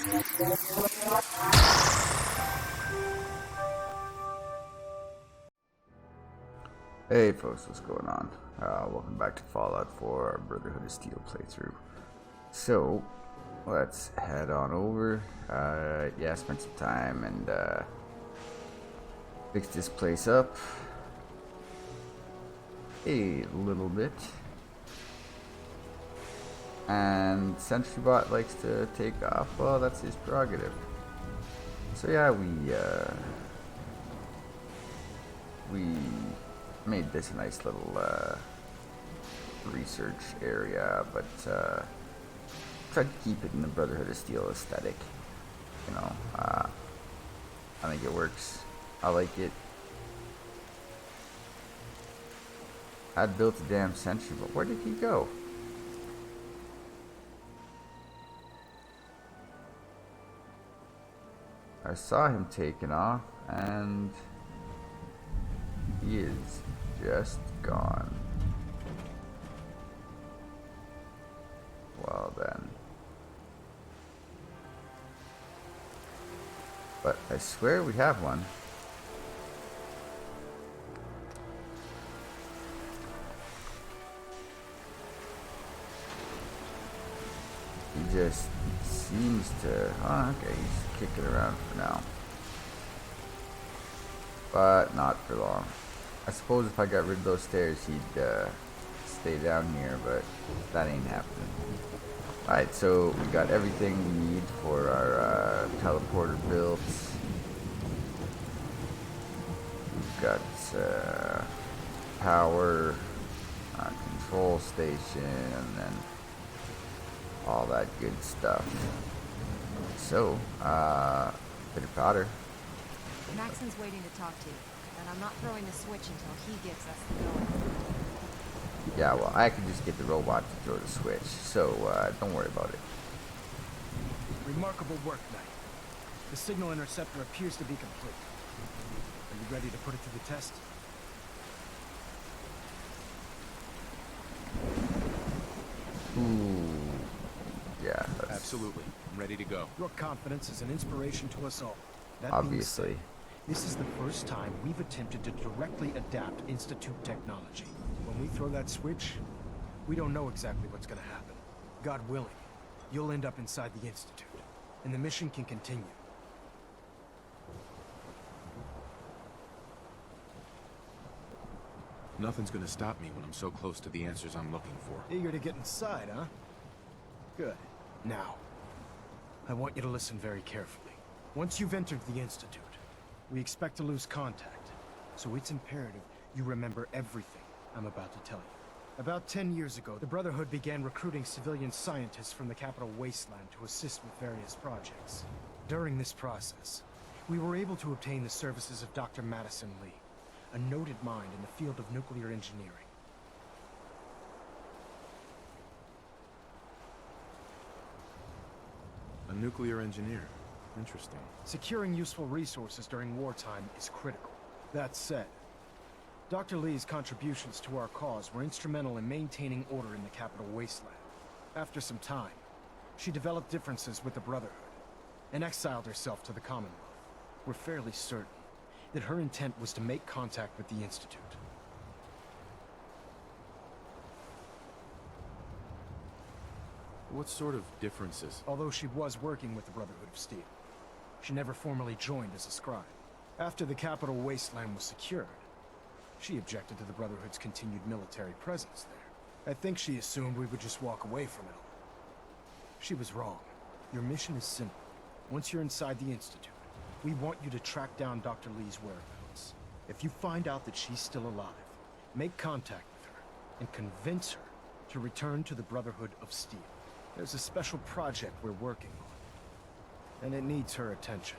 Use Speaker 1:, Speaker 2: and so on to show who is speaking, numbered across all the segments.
Speaker 1: Hey folks, what's going on? Welcome back to Fallout 4, our Brotherhood of Steel playthrough. So, let's head on over. Yeah, spend some time and fix this place up a little bit. And SentryBot likes to take off. Well, that's his prerogative. So yeah, we made this a nice little research area, but tried to keep it in the Brotherhood of Steel aesthetic. You know, I think it works. I like it. I built a damn sentry, but where did he go? I saw him taking off, and he is just gone. Well then. But I swear we have one. He just seems to... Oh, okay, he's kicking around for now. But not for long. I suppose if I got rid of those stairs, he'd stay down here, but that ain't happening. Alright, so we got everything we need for our teleporter built. We've got power, control station, and then all that good stuff. So, bit of powder.
Speaker 2: Maxon's waiting to talk to you, and I'm not throwing the switch until he gives us the go.
Speaker 1: Yeah, well, I can just get the robot to throw the switch, so don't worry about it.
Speaker 3: Remarkable work, Knight. The signal interceptor appears to be complete. Are you ready to put it to the test?
Speaker 1: Ooh. Yeah, that's...
Speaker 4: Absolutely. I'm ready to go.
Speaker 3: Your confidence is an inspiration to us all. That
Speaker 1: Obviously.
Speaker 3: being said, this is the first time we've attempted to directly adapt Institute technology. When we throw that switch, we don't know exactly what's going to happen. God willing, you'll end up inside the Institute, and the mission can continue.
Speaker 4: Nothing's gonna stop me when I'm so close to the answers I'm looking for.
Speaker 3: Eager to get inside, huh? Good. Now, I want you to listen very carefully. Once you've entered the Institute, we expect to lose contact, so it's imperative you remember everything I'm about to tell you. About 10 years ago, the Brotherhood began recruiting civilian scientists from the capital wasteland to assist with various projects. During this process, we were able to obtain the services of Dr. Madison Lee, a noted mind in the field of nuclear engineering.
Speaker 4: A nuclear engineer. Interesting.
Speaker 3: Securing useful resources during wartime is critical. That said, Dr. Lee's contributions to our cause were instrumental in maintaining order in the capital wasteland. After some time, she developed differences with the Brotherhood and exiled herself to the Commonwealth. We're fairly certain that her intent was to make contact with the Institute.
Speaker 4: What sort of differences?
Speaker 3: Although she was working with the Brotherhood of Steel, she never formally joined as a scribe. After the capital wasteland was secured, she objected to the Brotherhood's continued military presence there. I think she assumed we would just walk away from it all. She was wrong. Your mission is simple. Once you're inside the Institute, we want you to track down Dr. Lee's whereabouts. If you find out that she's still alive, make contact with her and convince her to return to the Brotherhood of Steel. There's a special project we're working on, and it needs her attention.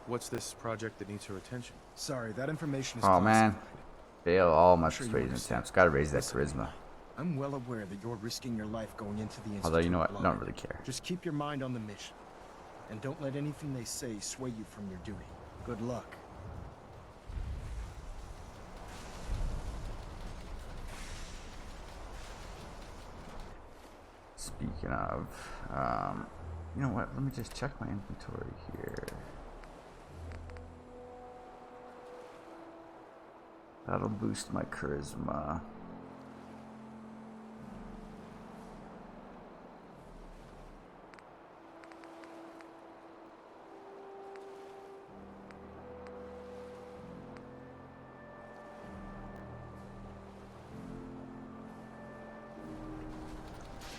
Speaker 4: What's this project that needs her attention?
Speaker 3: Sorry, that information is
Speaker 1: Oh man,
Speaker 3: classified.
Speaker 1: fail all my
Speaker 3: Sure you
Speaker 1: persuasion
Speaker 3: understand.
Speaker 1: attempts. Gotta raise that
Speaker 3: Listen,
Speaker 1: charisma.
Speaker 3: I'm well aware that you're risking your life going into the Institute.
Speaker 1: Although, you know what? I
Speaker 3: blind.
Speaker 1: don't really care.
Speaker 3: Just keep your mind on the mission. And don't let anything they say sway you from your duty. Good luck.
Speaker 1: speaking of, you know what? Let me just check my inventory here. That'll boost my charisma.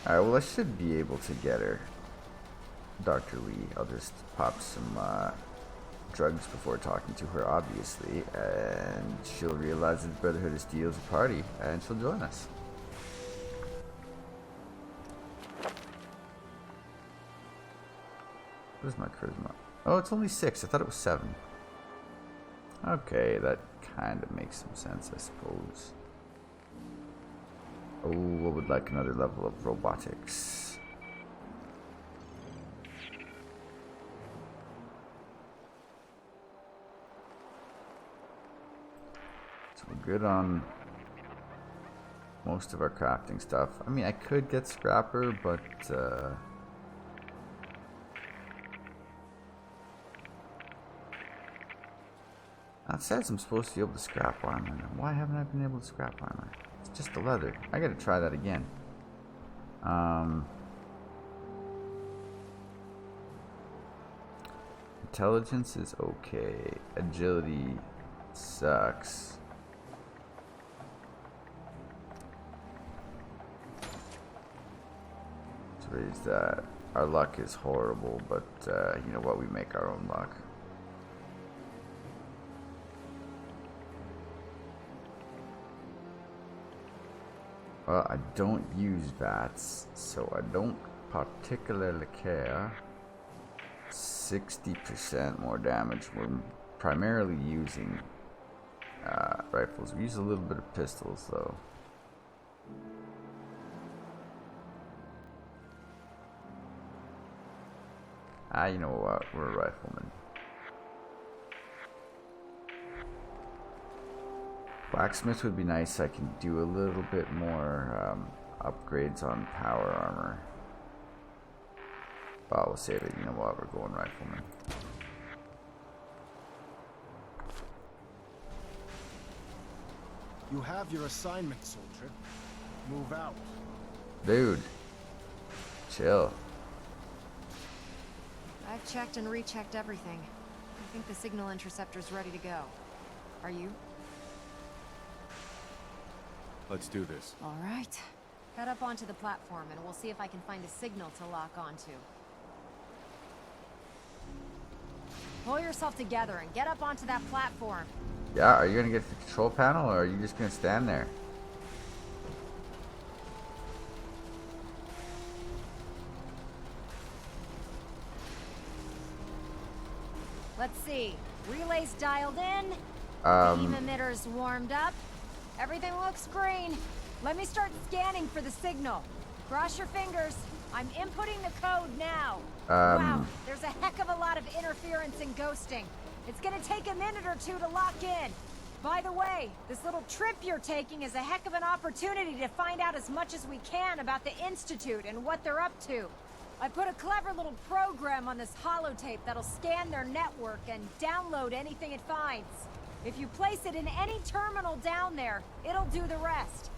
Speaker 1: Alright, well I should be able to get her. Dr. Lee. I'll just pop some drugs before talking to her, obviously, and she'll realize that the Brotherhood of Steel is a party, and she'll join us. Where's my charisma? Oh, it's only 6. I thought it was 7. Okay, that kind of makes some sense, I suppose. Oh, I would like another level of robotics. So we're good on most of our crafting stuff. I mean, I could get Scrapper, but that says I'm supposed to be able to scrap armor. Why haven't I been able to scrap armor? It's just the leather. I gotta try that again. Intelligence is okay. Agility sucks. Let's raise that. Our luck is horrible, but you know what? We make our own luck. Well, I don't use VATS, so I don't particularly care. 60% more damage. We're primarily using rifles. We use a little bit of pistols, though. You know what? We're a rifleman. Blacksmith would be nice. I can do a little bit more upgrades on power armor. But we'll save it. You know what? We're going rifleman.
Speaker 3: You have your assignment, soldier. Move out.
Speaker 1: Dude. Chill.
Speaker 2: I've checked and rechecked everything. I think the signal interceptor's ready to go. Are you?
Speaker 4: Let's do this.
Speaker 2: All right. Head up onto the platform and we'll see if I can find a signal to lock onto. Pull yourself together and get up onto that platform.
Speaker 1: Yeah, are you gonna get to the control panel or are you just gonna stand there?
Speaker 2: Let's see. Relays dialed in. Beam emitters warmed up. Everything looks green. Let me start scanning for the signal. Cross your fingers. I'm inputting the code now. Wow, there's a heck of a lot of interference and ghosting. It's gonna take a minute or two to lock in. By the way, this little trip you're taking is a heck of an opportunity to find out as much as we can about the Institute and what they're up to. I put a clever little program on this holotape that'll scan their network and download anything it finds. If you place it in any terminal down there, it'll do the rest.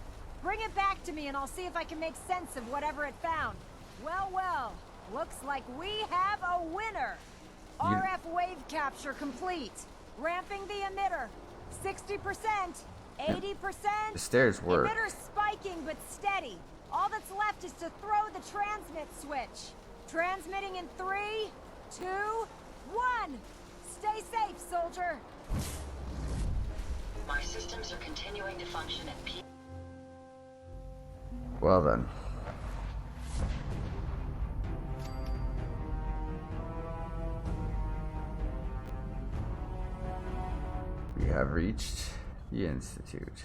Speaker 2: Bring it back to me and I'll see if I can make sense of whatever it found. Well, well, looks like we have a winner. RF wave capture complete. Ramping the emitter. 60%, 80%.
Speaker 1: The stairs work.
Speaker 2: Emitter spiking but steady. All that's left is to throw the transmit switch. Transmitting in 3, 2, 1. Stay safe, soldier.
Speaker 5: My systems are continuing to function at peak.
Speaker 1: Well then. We have reached the Institute.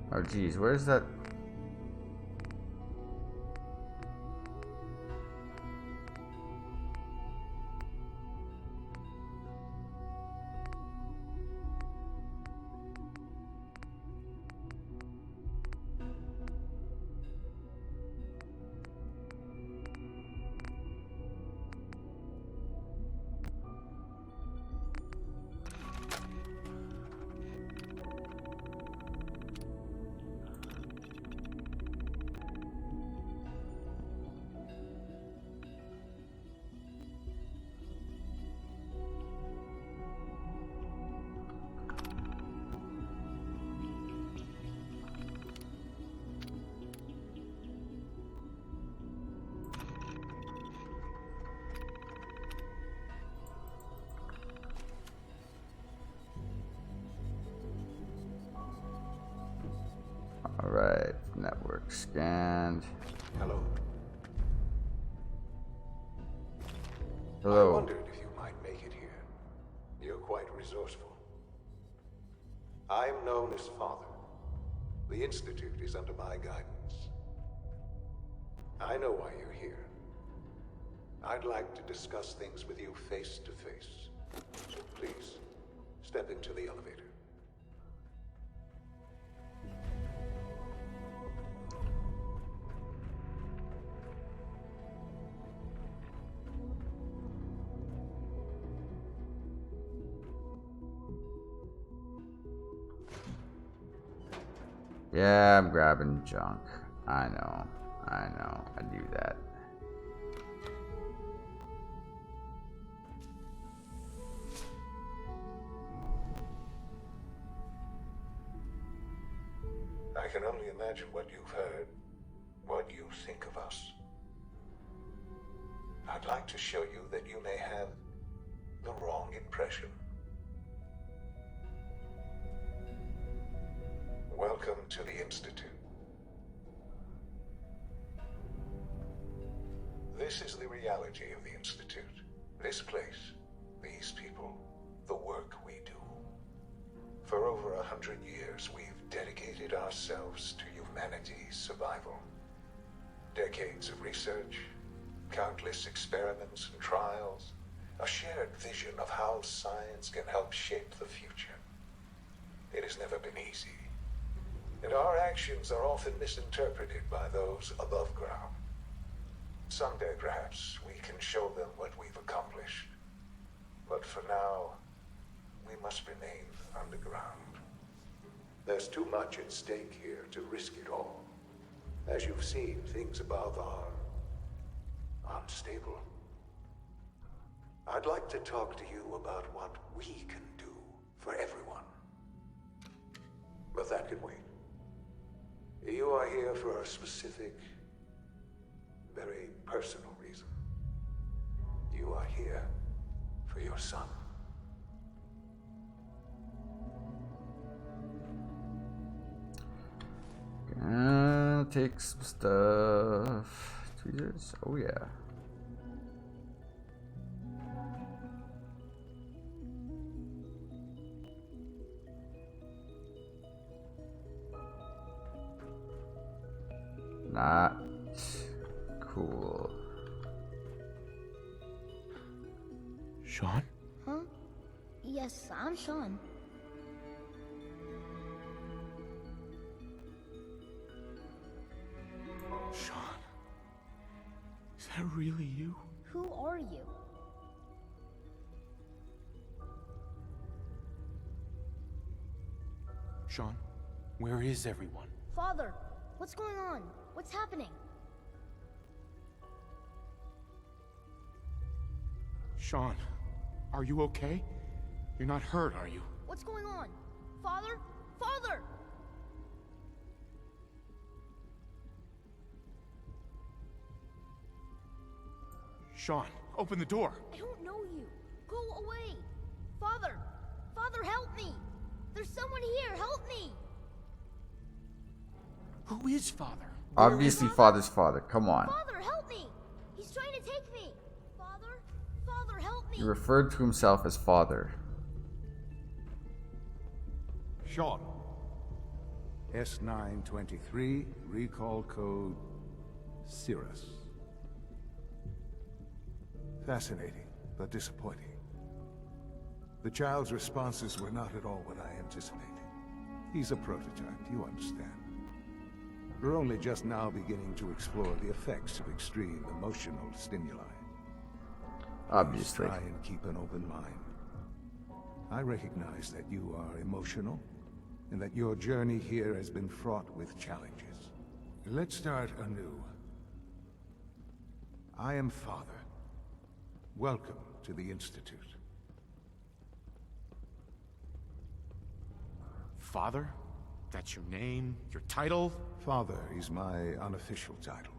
Speaker 1: Oh geez, where's that? Alright, network scanned.
Speaker 6: Hello.
Speaker 1: Hello.
Speaker 6: I wondered if you might make it here. You're quite resourceful. I'm known as Father. The Institute is under my guidance. I know why you're here. I'd like to discuss things with you face to face. So please, step into the elevator.
Speaker 1: Yeah, I'm grabbing junk. I know, I do that.
Speaker 6: I can only imagine what you've heard, what you think of us. I'd like to show you that you may have the wrong impression. Welcome to the Institute. This is the reality of the Institute. This place, these people, the work we do. For over 100 years, we've dedicated ourselves to humanity's survival. Decades of research, countless experiments and trials, a shared vision of how science can help shape the future. It has never been easy. And our actions are often misinterpreted by those above ground. Someday, perhaps, we can show them what we've accomplished. But for now, we must remain underground. There's too much at stake here to risk it all. As you've seen, things above are unstable. I'd like to talk to you about what we can do for everyone. But that can wait. You are here for a specific, very personal reason. You are here for your son.
Speaker 1: Take some stuff. Tweezers? Oh yeah. Not cool.
Speaker 4: Sean?
Speaker 7: Huh? Yes, I'm Sean.
Speaker 4: Sean? Is that really you?
Speaker 7: Who are you?
Speaker 4: Sean, where is everyone?
Speaker 7: Father, what's going on? What's happening?
Speaker 4: Sean, are you okay? You're not hurt, are you?
Speaker 7: What's going on? Father? Father!
Speaker 4: Sean, open the door!
Speaker 7: I don't know you. Go away. Father! Father, help me! There's someone here, help me!
Speaker 4: Who is Father?
Speaker 1: Obviously, Father's father. Come on.
Speaker 7: Father, help me! He's trying to take me! Father? Father, help me!
Speaker 1: He referred to himself as Father.
Speaker 4: Sean.
Speaker 6: S923, recall code Cirrus. Fascinating, but disappointing. The child's responses were not at all what I anticipated. He's a prototype, you understand. We're only just now beginning to explore the effects of extreme emotional stimuli.
Speaker 1: Obviously.
Speaker 6: Try and keep an open mind. I recognize that you are emotional, and that your journey here has been fraught with challenges. Let's start anew. I am Father. Welcome to the Institute.
Speaker 4: Father? That's your name? Your title?
Speaker 6: Father is my unofficial title.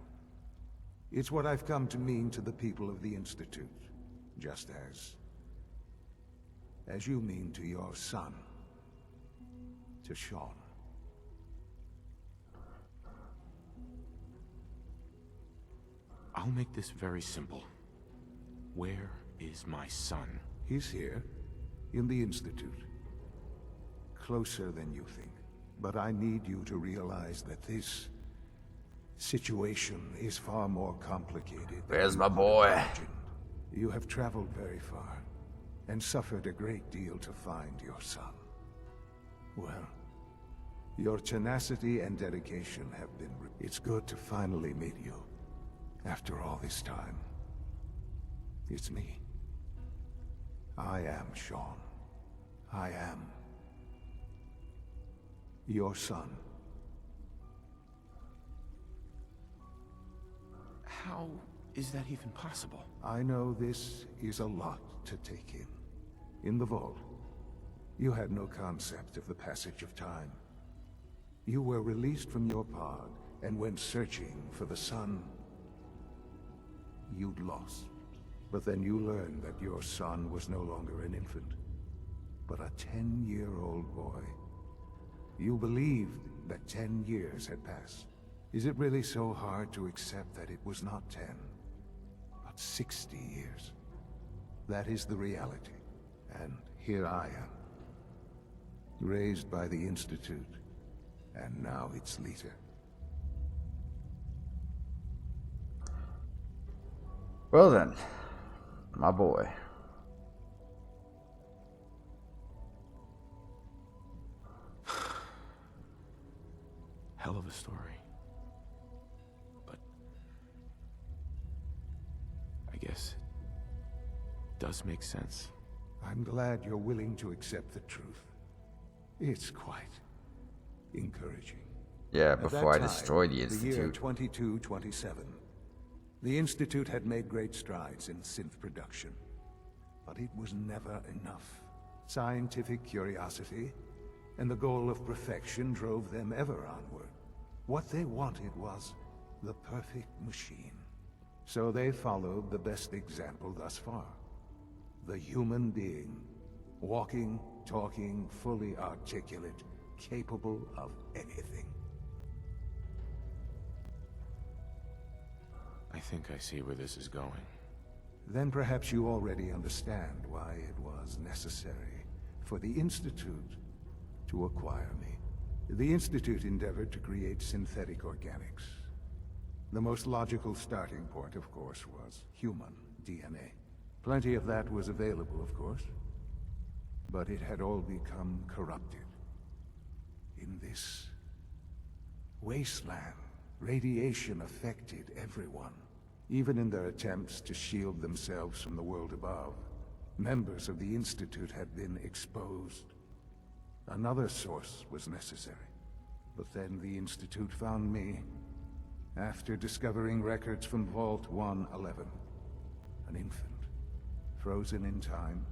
Speaker 6: It's what I've come to mean to the people of the Institute, just as you mean to your son, to Sean.
Speaker 4: I'll make this very simple. Where is my son?
Speaker 6: He's here, in the Institute. Closer than you think. But I need you to realize that this situation is far more complicated.
Speaker 1: Where's my boy?
Speaker 6: You have traveled very far, and suffered a great deal to find your son. Well, your tenacity and dedication have been... It's good to finally meet you, after all this time. It's me. I am Sean. I am your son.
Speaker 4: How is that even possible?
Speaker 6: I know this is a lot to take in. In the vault, you had no concept of the passage of time. You were released from your pod and went searching for the son you'd lost. But then you learned that your son was no longer an infant, but a 10-year-old boy. You believed that 10 years had passed. Is it really so hard to accept that it was not 10, but 60 years? That is the reality. And here I am, raised by the Institute, and now its leader.
Speaker 1: Well then, my boy.
Speaker 4: Hell of a story. But I guess it does make sense.
Speaker 6: I'm glad you're willing to accept the truth. It's quite encouraging.
Speaker 1: Yeah,
Speaker 6: At
Speaker 1: before I
Speaker 6: that
Speaker 1: destroy
Speaker 6: time,
Speaker 1: the
Speaker 6: the year
Speaker 1: Institute.
Speaker 6: 2227, the Institute had made great strides in synth production. But it was never enough. Scientific curiosity and the goal of perfection drove them ever onward. What they wanted was the perfect machine. So they followed the best example thus far. The human being. Walking, talking, fully articulate, capable of anything.
Speaker 4: I think I see where this is going.
Speaker 6: Then perhaps you already understand why it was necessary for the Institute to acquire me. The Institute endeavored to create synthetic organics. The most logical starting point, of course, was human DNA. Plenty of that was available, of course, but it had all become corrupted. In this wasteland, radiation affected everyone. Even in their attempts to shield themselves from the world above, members of the Institute had been exposed. Another source was necessary. But then the Institute found me, after discovering records from Vault 111. An infant, frozen in time,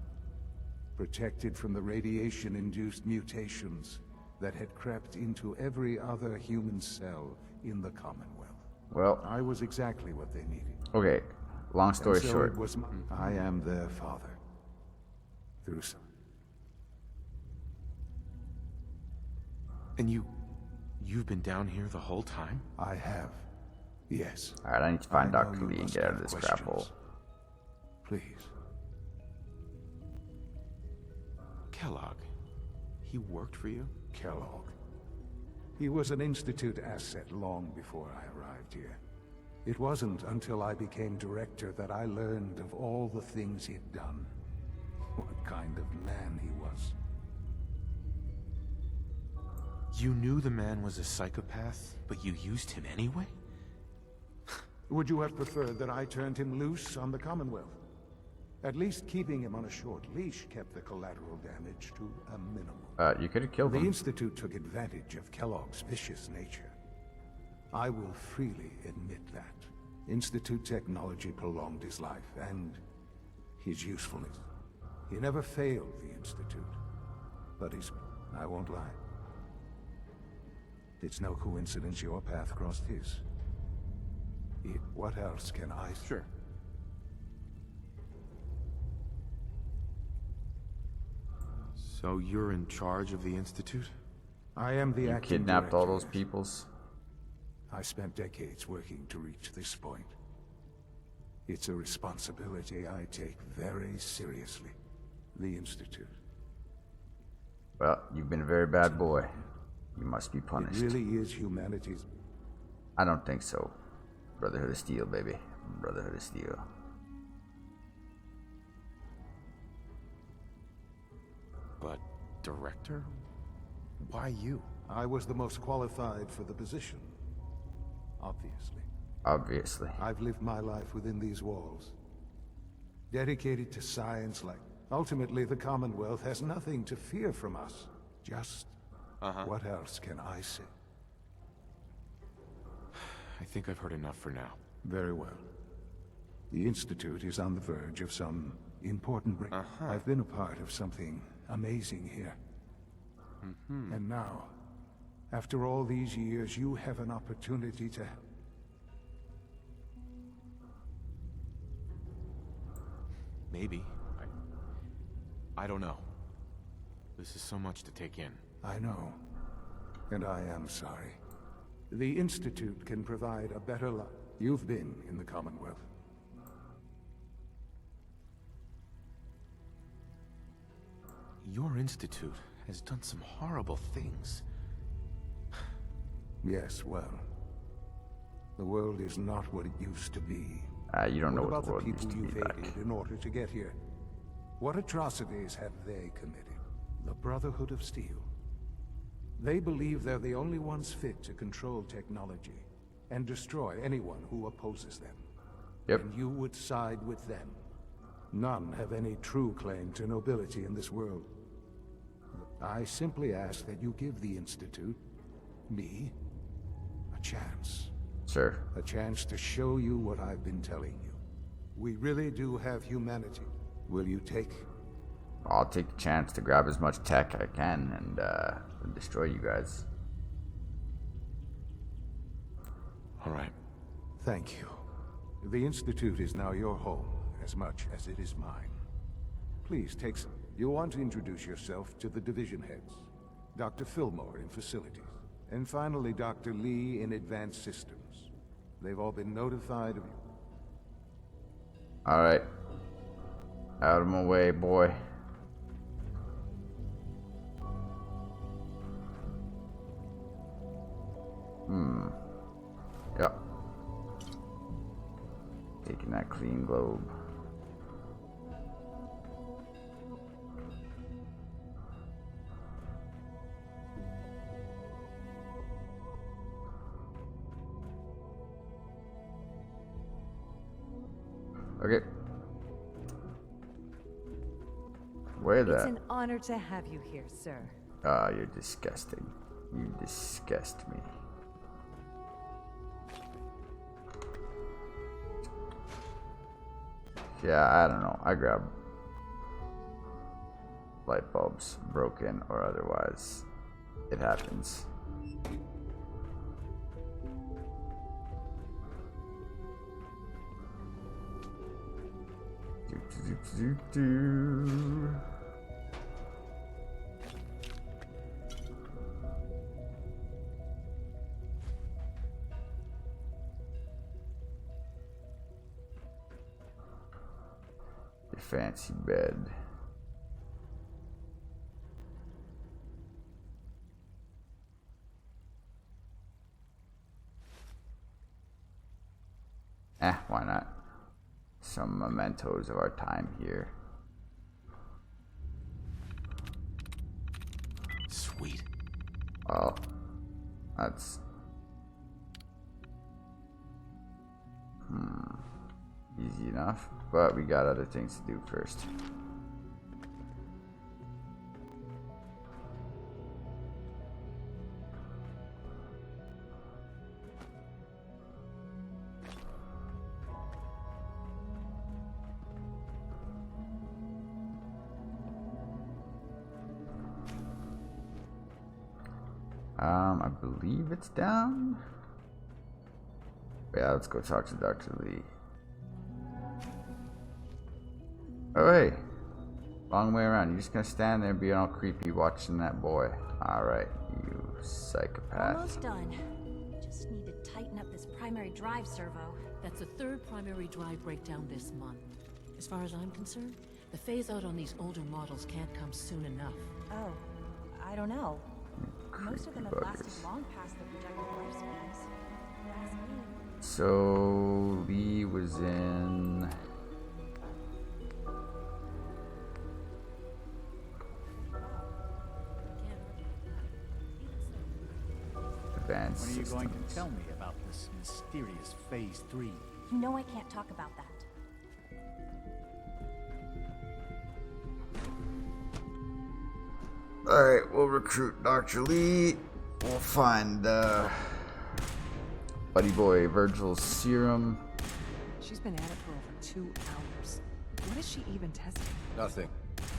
Speaker 6: protected from the radiation-induced mutations that had crept into every other human cell in the Commonwealth.
Speaker 1: Well,
Speaker 6: I was exactly what they needed.
Speaker 1: okay. Long story
Speaker 6: And so
Speaker 1: short.
Speaker 6: it was I am their father. Through some...
Speaker 4: And you've been down here the whole time?
Speaker 6: I have. Yes.
Speaker 1: Alright, I need to find
Speaker 6: I know
Speaker 1: Dr.
Speaker 6: you
Speaker 1: Lee and
Speaker 6: must
Speaker 1: get out
Speaker 6: have
Speaker 1: of this crap hole.
Speaker 6: questions. Please.
Speaker 4: Kellogg. He worked for you?
Speaker 6: Kellogg. He was an Institute asset long before I arrived here. It wasn't until I became director that I learned of all the things he'd done. What kind of man he was.
Speaker 4: You knew the man was a psychopath, but you used him anyway?
Speaker 6: Would you have preferred that I turned him loose on the Commonwealth? At least keeping him on a short leash kept the collateral damage to a minimum.
Speaker 1: You could have killed
Speaker 6: The
Speaker 1: him.
Speaker 6: Institute took advantage of Kellogg's vicious nature. I will freely admit that. Institute technology prolonged his life and his usefulness. He never failed the Institute. But I won't lie. It's no coincidence your path crossed his. What else can I say?
Speaker 4: Sure. So you're in charge of the Institute?
Speaker 6: I am the
Speaker 1: You
Speaker 6: acting
Speaker 1: kidnapped all
Speaker 6: director,
Speaker 1: those
Speaker 6: yes.
Speaker 1: peoples.
Speaker 6: I spent decades working to reach this point. It's a responsibility I take very seriously. The Institute.
Speaker 1: Well, you've been a very bad boy. You must be
Speaker 6: It
Speaker 1: punished.
Speaker 6: really is humanity's...
Speaker 1: I don't think so. Brotherhood of Steel, baby. Brotherhood of Steel.
Speaker 4: But, director? Why you?
Speaker 6: I was the most qualified for the position. Obviously.
Speaker 1: Obviously.
Speaker 6: I've lived my life within these walls. Dedicated to science like... Ultimately, the Commonwealth has nothing to fear from us. Just... What else can I say?
Speaker 4: I think I've heard enough for now.
Speaker 6: Very well. The Institute is on the verge of some important break. I've been a part of something amazing here. And now, after all these years, you have an opportunity to...
Speaker 4: Maybe. I don't know. This is so much to take in.
Speaker 6: I know. And I am sorry. The Institute can provide a better life. You've been in the Commonwealth.
Speaker 4: Your institute has done some horrible things.
Speaker 6: Yes, well... The world is not what it used to be.
Speaker 1: You don't know
Speaker 6: What
Speaker 1: what
Speaker 6: about
Speaker 1: the world
Speaker 6: the
Speaker 1: used
Speaker 6: people
Speaker 1: to be
Speaker 6: you've
Speaker 1: like.
Speaker 6: aided in order to get here? What atrocities have they committed? The Brotherhood of Steel. They believe they're the only ones fit to control technology and destroy anyone who opposes them.
Speaker 1: Yep.
Speaker 6: And you would side with them. None have any true claim to nobility in this world. I simply ask that you give the Institute, me, a chance.
Speaker 1: Sir.
Speaker 6: A chance to show you what I've been telling you. We really do have humanity. Will you take?
Speaker 1: I'll take the chance to grab as much tech I can and destroy you guys.
Speaker 4: All right.
Speaker 6: Thank you. The Institute is now your home, as much as it is mine. Please take some. You'll want to introduce yourself to the division heads. Dr. Fillmore in facilities. And finally, Dr. Lee in advanced systems. They've all been notified of you.
Speaker 1: Alright. Out of my way, boy. Yep. Taking that clean globe. Okay. Where
Speaker 8: It's
Speaker 1: that?
Speaker 8: an honor to have you here, sir.
Speaker 1: Ah, you're disgusting. You disgust me. Yeah, I don't know. I grab light bulbs, broken or otherwise. It happens. Do. Your fancy bed. Why not? Some mementos of our time here.
Speaker 4: Sweet.
Speaker 1: Well, that's easy enough, but we got other things to do first. I believe it's down. Yeah, let's go talk to Dr. Lee. Oh, hey. Long way around. You're just gonna stand there and be all creepy watching that boy. Alright, you psychopath.
Speaker 2: Almost done. Just need to tighten up this primary drive servo.
Speaker 9: That's the third primary drive breakdown this month. As far as I'm concerned, the phase out on these older models can't come soon enough.
Speaker 2: Oh, I don't know. Most of them have lasted
Speaker 1: Buggers.
Speaker 2: long past their projected lifespans. Ask me.
Speaker 1: So Lee was in advanced
Speaker 10: When are you going
Speaker 1: systems.
Speaker 10: to tell me about this mysterious Phase 3?
Speaker 2: You know I can't talk about that.
Speaker 1: Alright, we'll recruit Dr. Lee. We'll find Buddy Boy Virgil's serum.
Speaker 8: She's been at it for over 2 hours. What is she even testing?
Speaker 11: Nothing.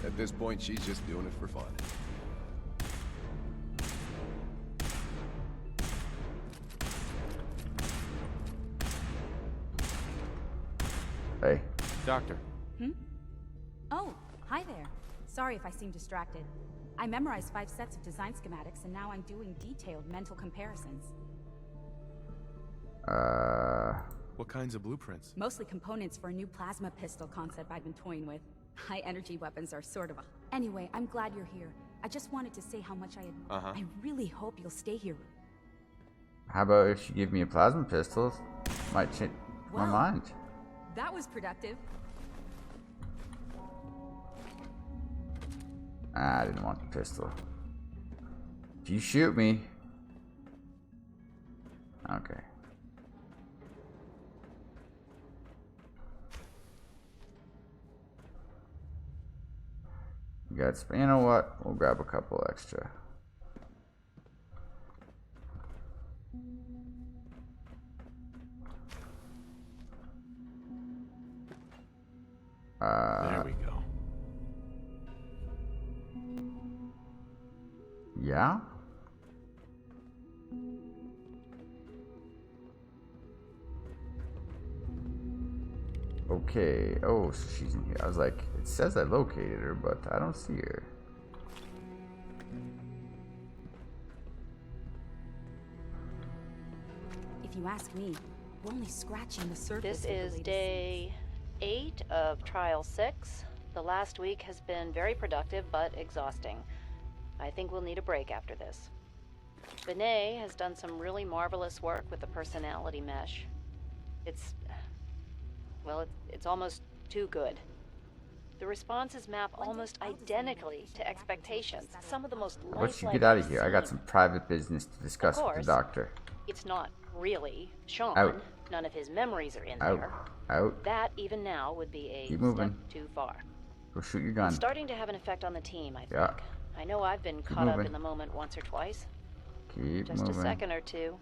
Speaker 11: At this point, she's just doing it for fun.
Speaker 1: Hey.
Speaker 4: Doctor.
Speaker 12: Oh, hi there. Sorry if I seem distracted. I memorized 5 sets of design schematics, and now I'm doing detailed mental comparisons.
Speaker 4: What kinds of blueprints?
Speaker 12: Mostly components for a new plasma pistol concept I've been toying with. High energy weapons are sort of a... Anyway, I'm glad you're here. I just wanted to say how much I really hope you'll stay here.
Speaker 1: How about if you give me a plasma pistol? Might change my
Speaker 12: Well,
Speaker 1: mind.
Speaker 12: That was productive.
Speaker 1: I didn't want the pistol. If you shoot me. Okay. You got, you know what? We'll grab a couple extra.
Speaker 4: There we go.
Speaker 1: Yeah? Okay. Oh, so she's in here. I was like, it says I located her, but I don't see her.
Speaker 12: If you ask me, we're only scratching the surface.
Speaker 5: This
Speaker 12: of the
Speaker 5: is
Speaker 12: latest
Speaker 5: day 8 of Trial 6. The last week has been very productive, but exhausting. I think we'll need a break after this. Benet has done some really marvelous work with the personality mesh. It's almost too good. The responses map almost identically to expectations. Some of the most lifelike...
Speaker 1: Let's you get out of here. I got some private business to discuss with the doctor.
Speaker 5: It's not really Sean.
Speaker 1: Out.
Speaker 5: None of his memories are in
Speaker 1: Out.
Speaker 5: there.
Speaker 1: Out.
Speaker 5: That, even now, would be a
Speaker 1: Keep
Speaker 5: step
Speaker 1: moving.
Speaker 5: too far.
Speaker 1: Go shoot your gun.
Speaker 5: It's starting to have an effect on the team, I think.
Speaker 1: Yeah.
Speaker 5: I know I've been caught up in the moment once or twice.
Speaker 1: Keep
Speaker 5: Just
Speaker 1: moving.
Speaker 5: a second or two,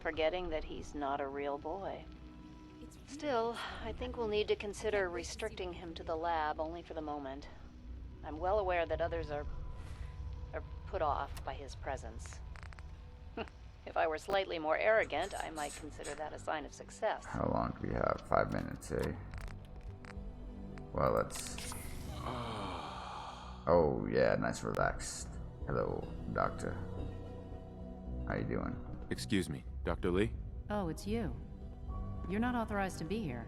Speaker 5: forgetting that he's not a real boy. Still, I think we'll need to consider restricting him to the lab only for the moment. I'm well aware that others are put off by his presence. If I were slightly more arrogant, I might consider that a sign of success.
Speaker 1: How long do we have? 5 minutes, eh? Well, let's... Oh, yeah, nice relaxed. Hello, doctor. How you doing?
Speaker 4: Excuse me, Dr. Lee?
Speaker 9: Oh, it's you. You're not authorized to be here.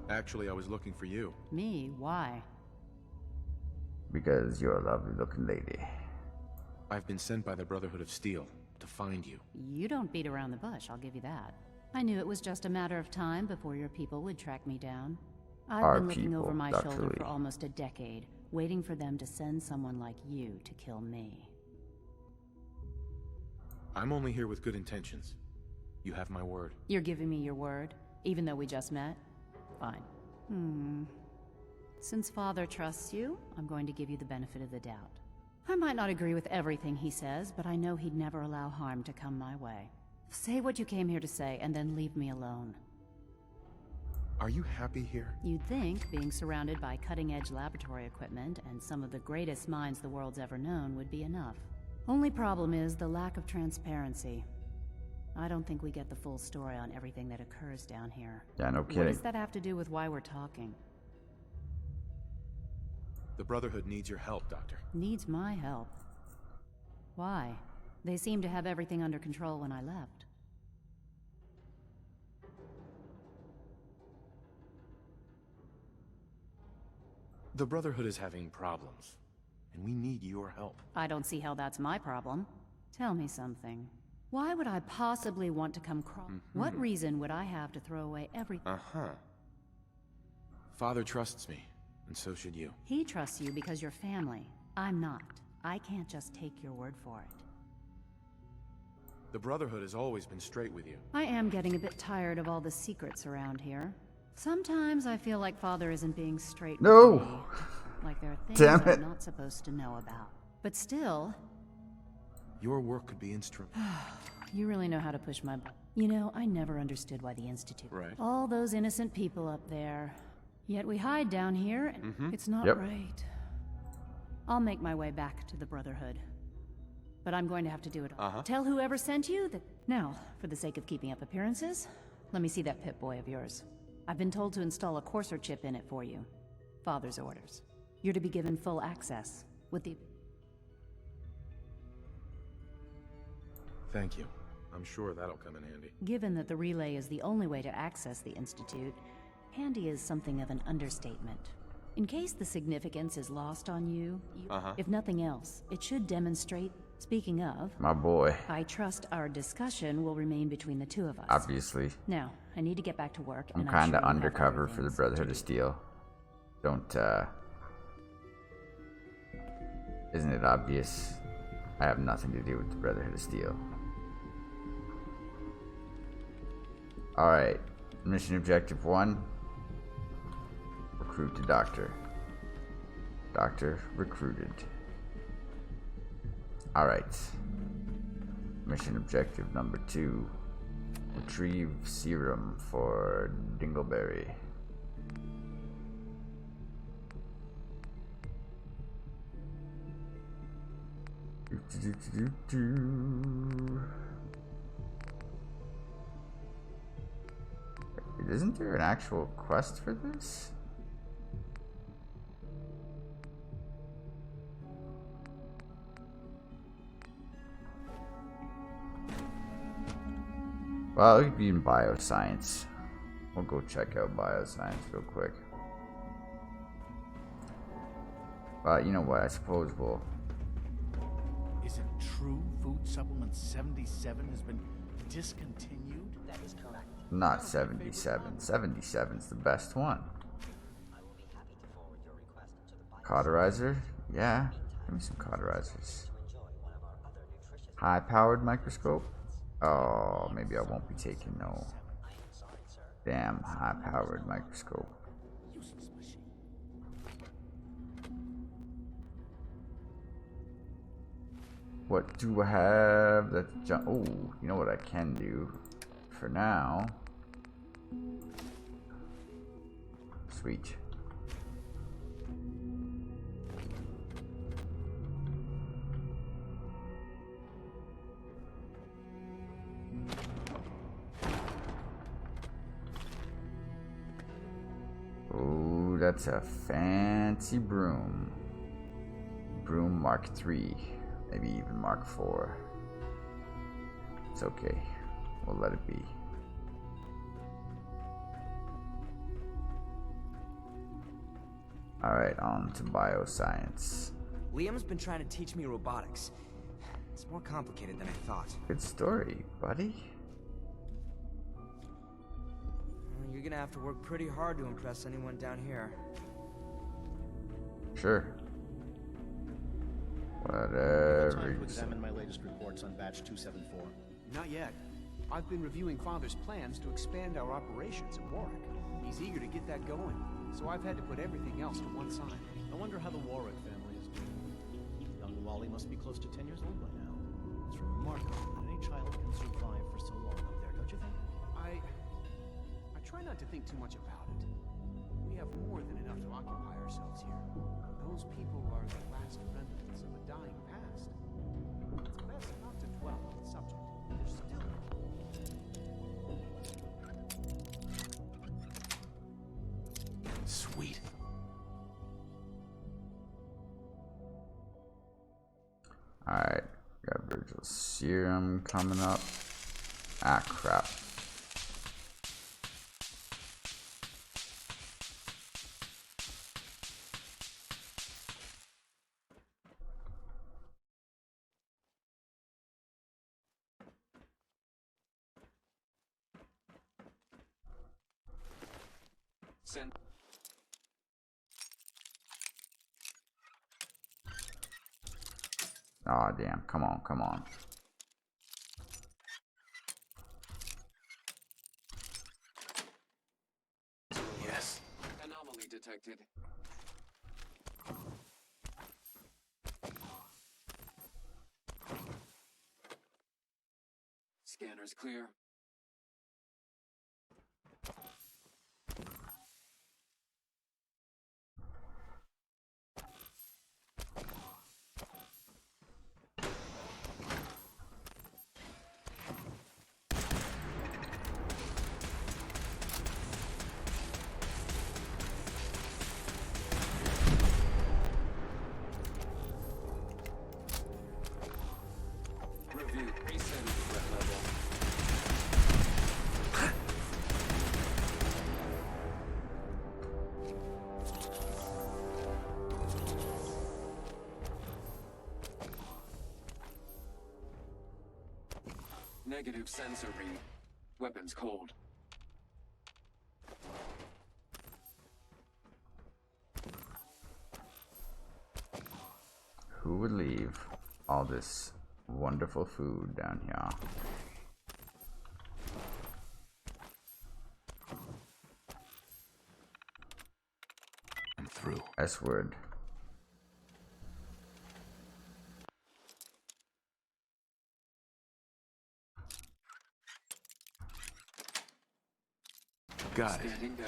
Speaker 4: Actually, I was looking for you.
Speaker 9: Me? Why?
Speaker 1: Because you're a lovely looking lady.
Speaker 4: I've been sent by the Brotherhood of Steel. to find you.
Speaker 13: You don't beat around the bush, I'll give you that. I knew it was just a matter of time before your people would track me down. I've been looking over my shoulder for almost a decade, waiting for them to send someone like you to kill me.
Speaker 4: I'm only here with good intentions. You have my word.
Speaker 13: You're giving me your word, even though we just met? Fine. Since Father trusts you, I'm going to give you the benefit of the doubt. I might not agree with everything he says, but I know he'd never allow harm to come my way. Say what you came here to say, and then leave me alone.
Speaker 4: Are you happy here?
Speaker 13: You'd think being surrounded by cutting-edge laboratory equipment and some of the greatest minds the world's ever known would be enough. Only problem is the lack of transparency. I don't think we get the full story on everything that occurs down here.
Speaker 1: Yeah, no kidding.
Speaker 13: What does that have to do with why we're talking?
Speaker 4: The Brotherhood needs your help, Doctor.
Speaker 13: Needs my help? Why? They seemed to have everything under control when I left.
Speaker 4: The Brotherhood is having problems, and we need your help.
Speaker 13: I don't see how that's my problem. Tell me something. Why would I possibly want to come What reason would I have to throw away everything?
Speaker 4: Father trusts me, and so should you.
Speaker 13: He trusts you because you're family. I'm not. I can't just take your word for it.
Speaker 4: The Brotherhood has always been straight with you.
Speaker 13: I am getting a bit tired of all the secrets around here. Sometimes I feel like Father isn't being straight with me. Like there are things I'm not supposed to know about. But still...
Speaker 4: Your work could be instrumental.
Speaker 13: You really know how to push my... You know, I never understood why the Institute...
Speaker 4: Right.
Speaker 13: All those innocent people up there. Yet we hide down here, and it's not right. I'll make my way back to the Brotherhood. But I'm going to have to do it all. Tell whoever sent you that... Now, for the sake of keeping up appearances, let me see that Pip-Boy of yours. I've been told to install a courser chip in it for you. Father's orders. You're to be given full access, with the...
Speaker 4: Thank you. I'm sure that'll come in handy.
Speaker 13: Given that the relay is the only way to access the Institute, handy is something of an understatement. In case the significance is lost on you, if nothing else, it should demonstrate... Speaking of...
Speaker 1: My boy.
Speaker 13: I trust our discussion will remain between the two of us.
Speaker 1: Obviously.
Speaker 13: Now, I need to get back to work.
Speaker 1: I'm kind of undercover for the Brotherhood of Steel. Don't, Isn't it obvious? I have nothing to do with the Brotherhood of Steel. Alright. Mission objective 1. Recruit the Doctor. Doctor recruited. Alright. Mission objective number 2. Retrieve serum for Dingleberry. Isn't there an actual quest for this? Well, it could be in bioscience. We'll go check out bioscience real quick. But you know what? I suppose we'll...
Speaker 10: Is it true food supplement 77 has been discontinued? That is correct.
Speaker 1: Not 77. 77's the best one.
Speaker 14: I will be happy to forward your request to the
Speaker 1: Cauterizer? Yeah. Give me some cauterizers. High-powered microscope? Oh, maybe I won't be taking no damn high-powered microscope. What do I have? That oh, you know what I can do for now? Sweet. Oh, that's a fancy broom. Broom Mark III. Maybe even Mark IV. It's okay. We'll let it be. Alright, on to bioscience.
Speaker 14: Liam's been trying to teach me robotics.
Speaker 15: It's more complicated than I thought.
Speaker 1: Good story, buddy.
Speaker 15: You're gonna have to work pretty hard to impress anyone down here.
Speaker 1: Sure. Whatever.
Speaker 16: Time to examine my latest reports on batch 274.
Speaker 10: Not yet. I've been reviewing Father's plans to expand our operations in Warwick. He's eager to get that going, so I've had to put everything else to one side.
Speaker 16: I wonder how the Warwick family is doing. Young Wally must be close to 10 years old by now. It's remarkable that any child can survive for so long up there, don't you think?
Speaker 10: I try not to think too much about it. We have more than enough to occupy ourselves here. Those people are the last remnants of a dying past. It's best not to dwell on the subject. There's still...
Speaker 4: Sweet.
Speaker 1: Alright, got Virgil's serum coming up. Ah, crap.
Speaker 17: Send.
Speaker 1: Aw, damn. Come on, come on.
Speaker 4: Yes.
Speaker 17: Anomaly detected. Scanners clear. Review. Reset threat level. Negative sensor read. Weapons cold.
Speaker 1: Who would leave all this wonderful food down here?
Speaker 4: I'm through.
Speaker 1: S-word.
Speaker 4: Got it.
Speaker 17: Standing down.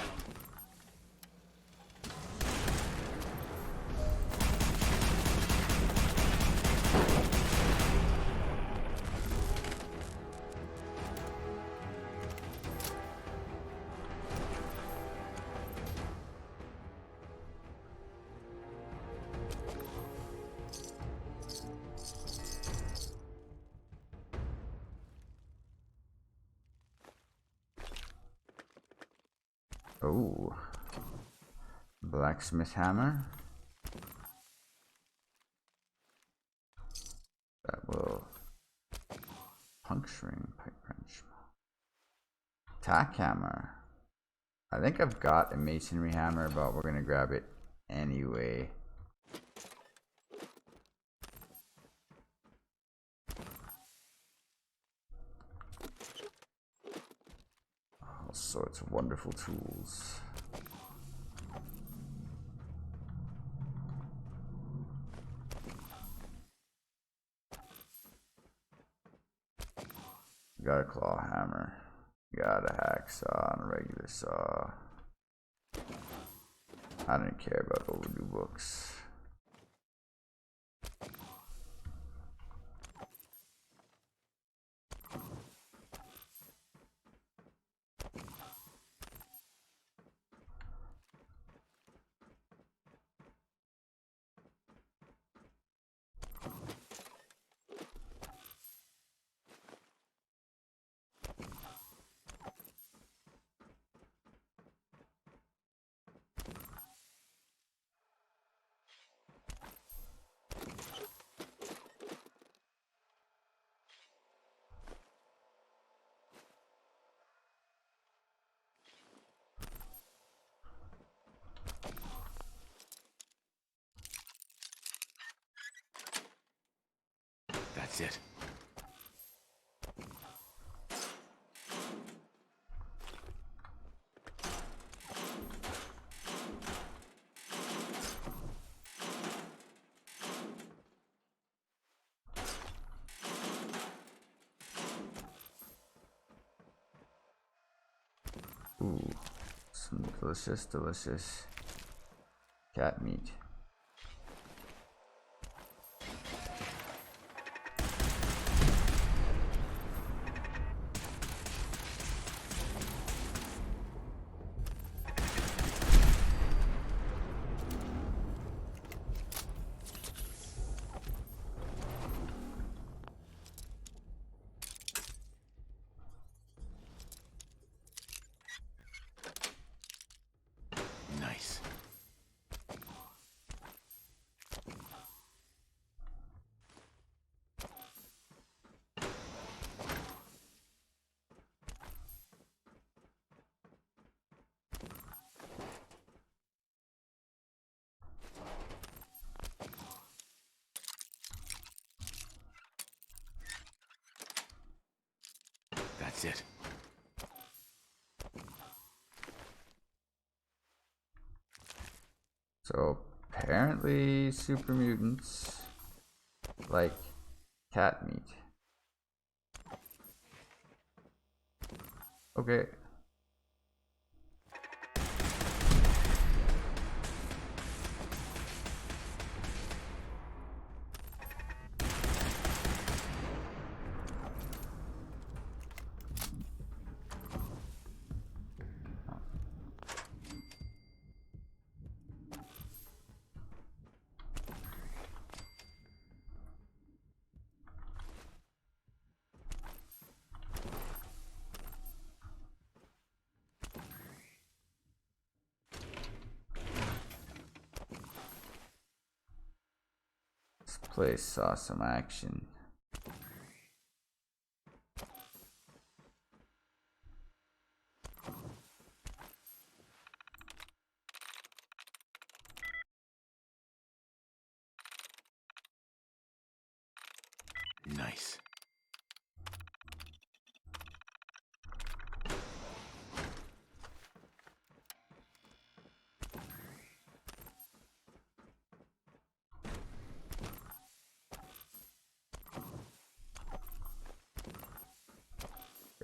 Speaker 1: Oh. Blacksmith hammer. That will puncturing pipe wrench. Tack hammer. I think I've got a masonry hammer, but we're gonna grab it anyway. All sorts of wonderful tools. Got a claw hammer. Got a hacksaw and a regular saw. I don't care about overdue books.
Speaker 4: That's it.
Speaker 1: Ooh, some delicious, delicious cat meat.
Speaker 4: Nice. That's it.
Speaker 1: So apparently super mutants like cat meat. Okay. This place saw some action.
Speaker 4: Nice.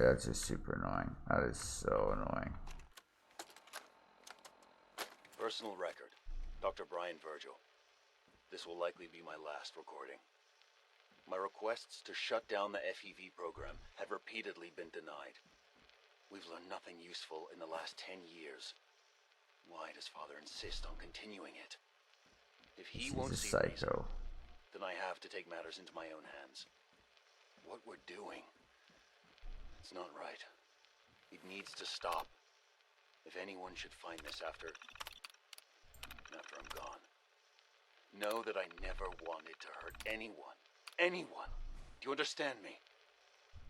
Speaker 1: Yeah, it's just super annoying. That is so annoying.
Speaker 18: Personal record. Dr. Brian Virgil. This will likely be my last recording. My requests to shut down the FEV program have repeatedly been denied. We've learned nothing useful in the last 10 years. Why does Father insist on continuing it? If he won't see reason, then I have to take matters into my own hands. What we're doing, it's not right. It needs to stop. If anyone should find this after I'm gone, know that I never wanted to hurt anyone. Anyone. Do you understand me?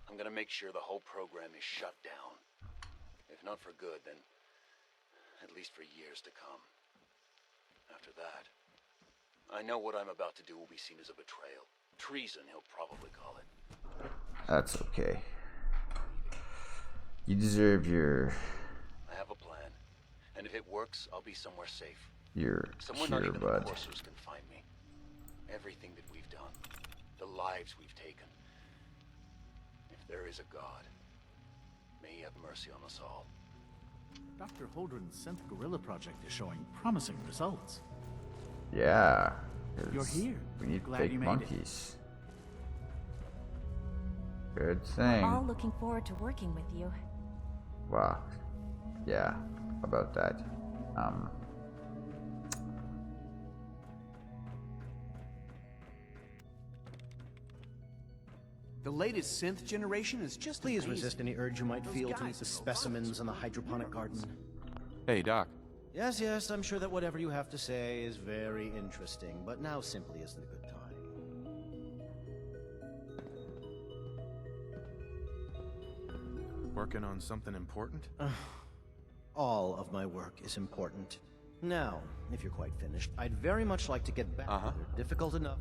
Speaker 18: I'm gonna make sure the whole program is shut down. If not for good, then at least for years to come. After that, I know what I'm about to do will be seen as a betrayal. Treason, he'll probably call it.
Speaker 1: That's okay. You deserve your...
Speaker 18: I have a plan. And if it works, I'll be somewhere safe.
Speaker 1: Somewhere
Speaker 18: not even
Speaker 1: bud.
Speaker 18: the Coursers can find me. Everything that we've done. The lives we've taken. If there is a God, may he have mercy on us all.
Speaker 16: Dr. Holdren's synth gorilla project is showing promising results.
Speaker 1: Yeah.
Speaker 16: You're here.
Speaker 1: We need
Speaker 16: Glad
Speaker 1: fake
Speaker 16: you made
Speaker 1: monkeys. Good thing.
Speaker 2: All looking forward to working with you.
Speaker 1: Wow. Yeah, about that.
Speaker 10: The latest synth generation is just
Speaker 16: Please
Speaker 10: amazing.
Speaker 16: resist any urge you might
Speaker 10: Those
Speaker 16: feel to
Speaker 10: guys
Speaker 16: meet the
Speaker 10: are
Speaker 16: specimens in the hydroponic garden.
Speaker 4: Hey, Doc.
Speaker 16: Yes, yes, I'm sure that whatever you have to say is very interesting, but now simply isn't a good time.
Speaker 4: Working on something important?
Speaker 16: All of my work is important. Now, if you're quite finished, I'd very much like to get back to their difficult enough.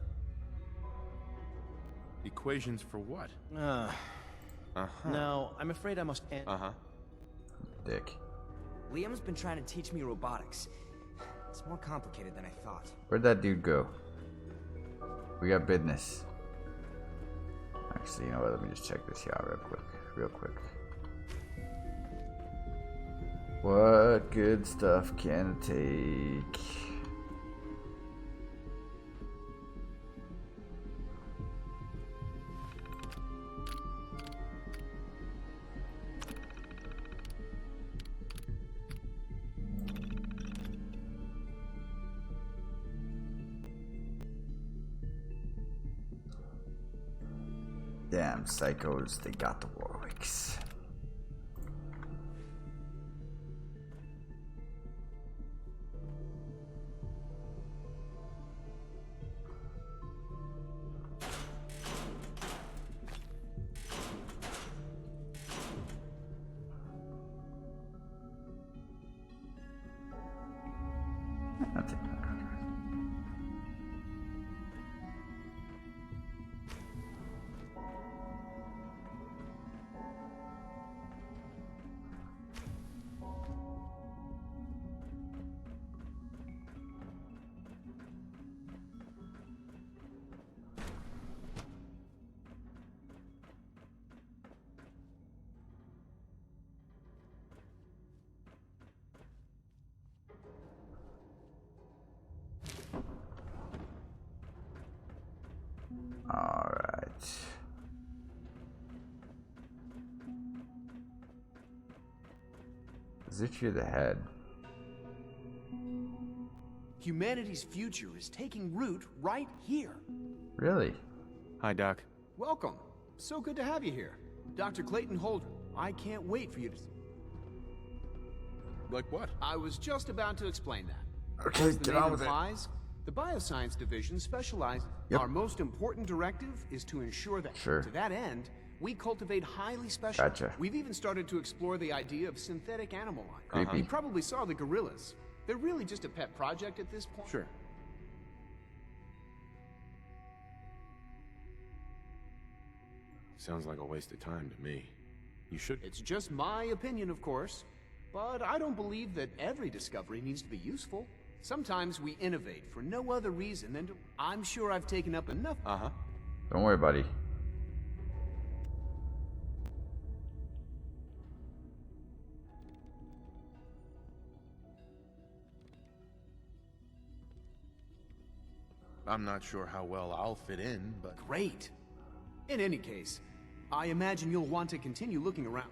Speaker 4: Equations for what?
Speaker 16: Now, I'm afraid I must end.
Speaker 1: Dick.
Speaker 15: Liam's been trying to teach me robotics. It's more complicated than I thought.
Speaker 1: Where'd that dude go? We got business. Actually, you know what? Let me just check this here out real quick. What good stuff can it take? Damn psychos, they got the Warwicks. Alright. Zitcher the head.
Speaker 10: Humanity's future is taking root right here.
Speaker 1: Really?
Speaker 4: Hi, Doc.
Speaker 10: Welcome. So good to have you here. Dr. Clayton Holder. I can't wait for you to...
Speaker 4: Like what?
Speaker 10: I was just about to explain that.
Speaker 1: Okay,
Speaker 10: As the
Speaker 1: get
Speaker 10: name
Speaker 1: on with it.
Speaker 10: implies, the Bioscience Division specializes.
Speaker 1: Yep.
Speaker 10: Our most important directive is to ensure that,
Speaker 1: Sure.
Speaker 10: to that end, we cultivate highly special.
Speaker 1: Gotcha.
Speaker 10: We've even started to explore the idea of synthetic animal life.
Speaker 1: Creepy.
Speaker 10: You probably saw the gorillas. They're really just a pet project at this point.
Speaker 4: Sure. Sounds like a waste of time to me. You should...
Speaker 10: It's just my opinion, of course. But I don't believe that every discovery needs to be useful. Sometimes we innovate for no other reason than to... I'm sure I've taken up enough...
Speaker 1: Don't worry, buddy.
Speaker 4: I'm not sure how well I'll fit in, but...
Speaker 10: Great. In any case, I imagine you'll want to continue looking around.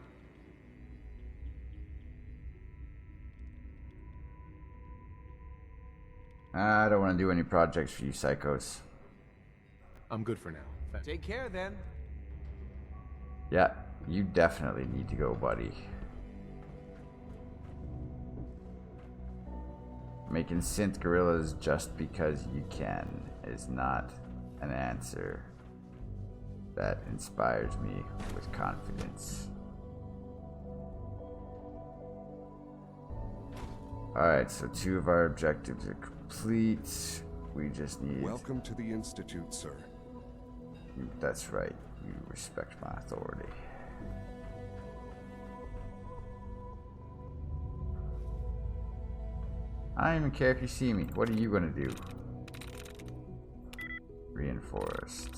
Speaker 1: I don't want to do any projects for you psychos.
Speaker 4: I'm good for now. Thanks.
Speaker 10: Take care, then.
Speaker 1: Yeah, you definitely need to go, buddy. Making synth gorillas just because you can is not an answer that inspires me with confidence. Alright, so 2 of our objectives are complete. We just need...
Speaker 11: Welcome to the Institute, sir.
Speaker 1: That's right. You respect my authority. I don't even care if you see me. What are you gonna do? Reinforced.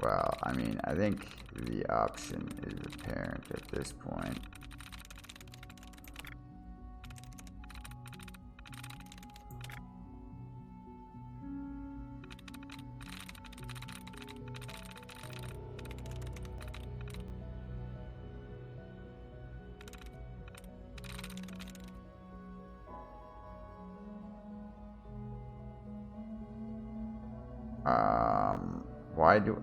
Speaker 1: Well, I mean, I think the option is apparent at this point. Why did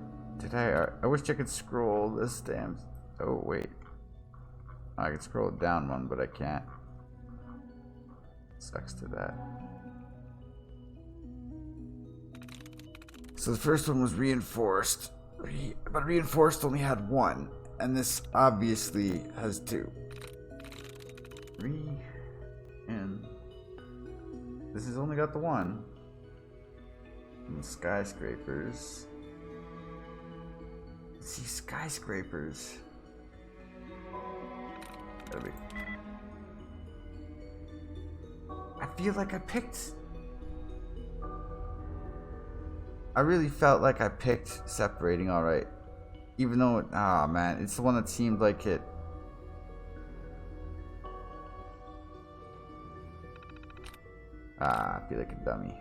Speaker 1: I wish I could scroll this damn, oh wait. I could scroll down one, but I can't. Sucks to that. So the first one was reinforced, but reinforced only had one, and this obviously has two. And this has only got the one. And skyscrapers. Let's see, skyscrapers. I feel like I picked. I really felt like I picked separating alright. Even though, man, it's the one that seemed like it. I feel like a dummy.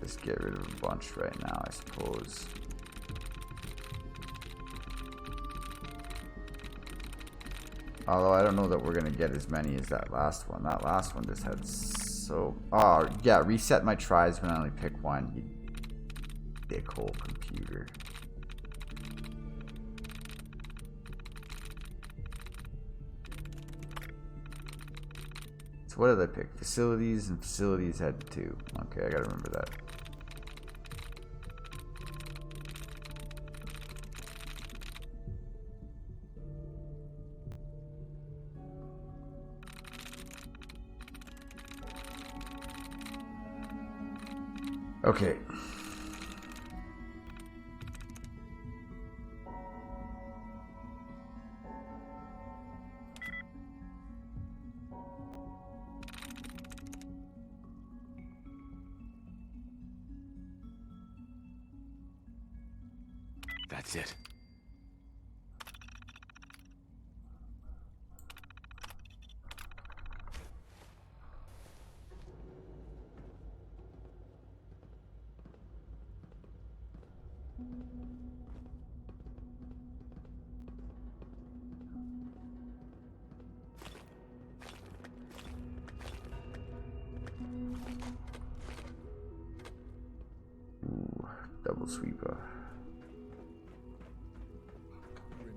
Speaker 1: Just get rid of a bunch right now, I suppose. Although I don't know that we're gonna get as many as that last one. That last one just had so. Oh yeah, reset my tries when I only pick one. You dickhole computer. So what did I pick? Facilities, and facilities had two. Okay, I gotta remember that. Okay.
Speaker 4: That's it.
Speaker 1: Ooh, double sweeper.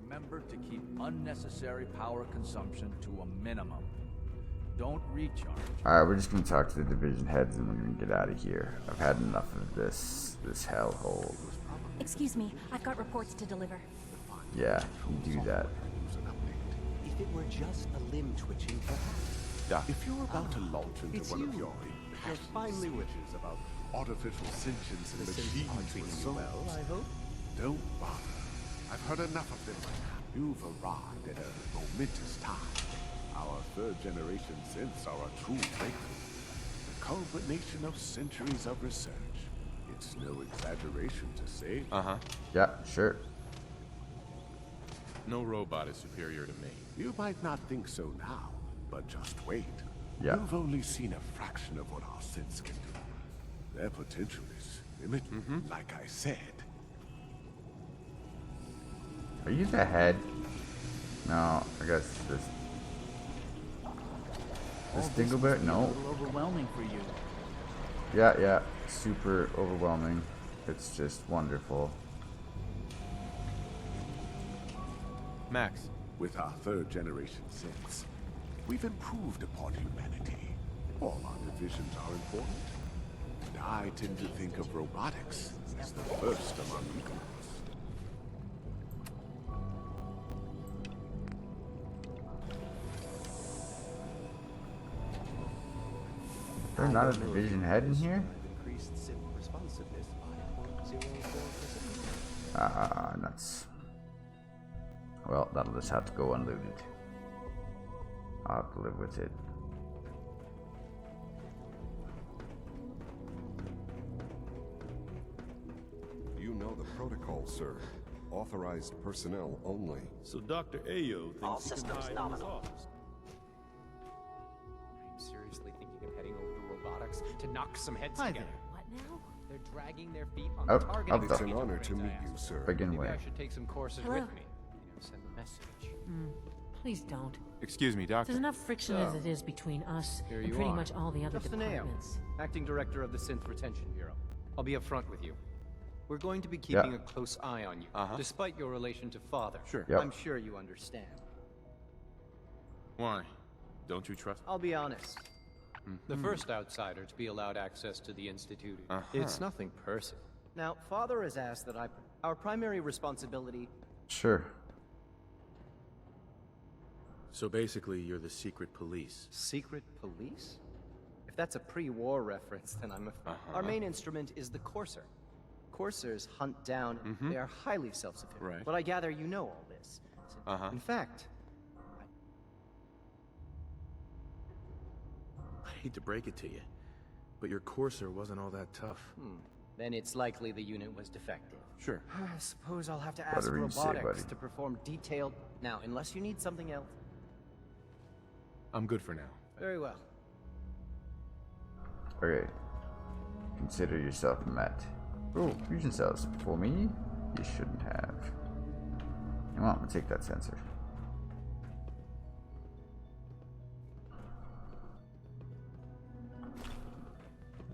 Speaker 19: Remember to keep unnecessary power consumption to a minimum. Don't recharge.
Speaker 1: Alright, we're just gonna talk to the division heads and we're gonna get out of here. I've had enough of this hellhole.
Speaker 12: Excuse me, I've got reports to deliver.
Speaker 1: Yeah, you do that.
Speaker 16: If it were just a limb twitching, perhaps.
Speaker 11: If you're about to launch into one of your
Speaker 16: finally
Speaker 11: wishes about artificial sentience and machines
Speaker 16: treating
Speaker 11: with
Speaker 16: you
Speaker 11: souls,
Speaker 16: well, I hope.
Speaker 11: don't bother. I've heard enough of them. You've arrived at a momentous time. Our third generation synths are a true breakthrough. The culmination of centuries of research. It's no exaggeration to say.
Speaker 1: Yeah, sure.
Speaker 4: No robot is superior to me.
Speaker 11: You might not think so now, but just wait.
Speaker 1: Yeah.
Speaker 11: You've only seen a fraction of what our synths can do. Their potential is limited, like I said.
Speaker 1: Are you the head? No, I guess this. This Dingleberry? No.
Speaker 16: Overwhelming for you.
Speaker 1: Yeah, super overwhelming. It's just wonderful.
Speaker 4: Max.
Speaker 11: With our third generation synths, we've improved upon humanity. All our divisions are important. And I tend to think of robotics as the first among equals.
Speaker 1: There's not a division head in here? Nuts. Well, that'll just have to go unlooted. I'll have to live with it.
Speaker 20: protocol, sir. Authorized personnel only.
Speaker 21: So Dr. Ayo
Speaker 14: All
Speaker 21: thinks he can
Speaker 14: systems
Speaker 21: hide in his
Speaker 14: nominal.
Speaker 21: office.
Speaker 10: I'm seriously thinking of heading over to robotics to knock some heads
Speaker 3: Hi
Speaker 10: together.
Speaker 3: there.
Speaker 10: What now? They're dragging their feet on
Speaker 1: Oh,
Speaker 10: the target.
Speaker 1: oh,
Speaker 20: It's an honor to meet you, sir.
Speaker 1: Begin
Speaker 10: Maybe
Speaker 1: with.
Speaker 10: I should take some courses
Speaker 9: Hello?
Speaker 10: with me. Send a message.
Speaker 9: Please don't.
Speaker 4: Excuse me, Doctor.
Speaker 9: There's enough friction as it is between us
Speaker 10: Here
Speaker 9: and
Speaker 10: you
Speaker 9: pretty
Speaker 10: are.
Speaker 9: much all the other
Speaker 10: Justin Ayo,
Speaker 9: departments.
Speaker 10: acting director of the Synth Retention Bureau. I'll be upfront with you. We're going to be keeping a close eye on you, despite your relation to Father.
Speaker 4: Sure.
Speaker 1: Yep.
Speaker 10: I'm sure you understand.
Speaker 4: Why? Don't you trust?
Speaker 10: I'll be honest. The first outsider to be allowed access to the Institute. It's nothing personal. Now, Father has asked that our primary responsibility...
Speaker 1: Sure.
Speaker 4: So basically, you're the secret police.
Speaker 10: Secret police? If that's a pre-war reference, then I'm Our main instrument is the Courser. Coursers hunt down, they are highly self-sufficient.
Speaker 4: Right.
Speaker 10: But I gather you know all this. In fact...
Speaker 4: I hate to break it to you, but your Courser wasn't all that tough.
Speaker 10: Then it's likely the unit was defective.
Speaker 4: Sure.
Speaker 10: I suppose I'll have to ask
Speaker 1: Whatever you say,
Speaker 10: robotics
Speaker 1: buddy.
Speaker 10: to perform detailed... Now, unless you need something else.
Speaker 4: I'm good for now.
Speaker 10: Very well.
Speaker 1: Okay. Consider yourself met. Oh, fusion cells. For me? You shouldn't have. Come on, take that sensor.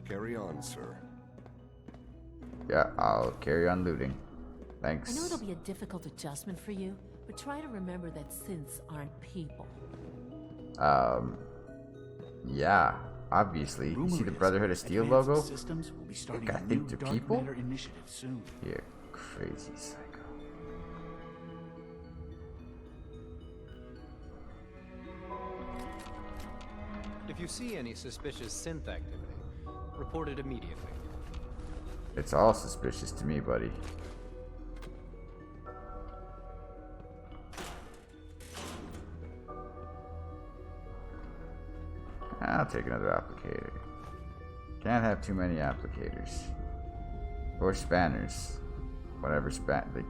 Speaker 20: Carry on, sir.
Speaker 1: Yeah, I'll carry on looting. Thanks.
Speaker 9: I know it'll be a difficult adjustment for you, but try to remember that synths aren't people.
Speaker 1: Yeah, obviously. You see the Brotherhood of Steel logo?
Speaker 22: Systems will be starting
Speaker 1: I
Speaker 22: a
Speaker 1: think
Speaker 22: new
Speaker 1: they're
Speaker 22: dark
Speaker 1: people?
Speaker 22: matter initiative soon.
Speaker 1: You're crazy psycho.
Speaker 10: If you see any suspicious synth activity, report it immediately.
Speaker 1: It's all suspicious to me, buddy. I'll take another applicator. Can't have too many applicators. Or spanners. Whatever like,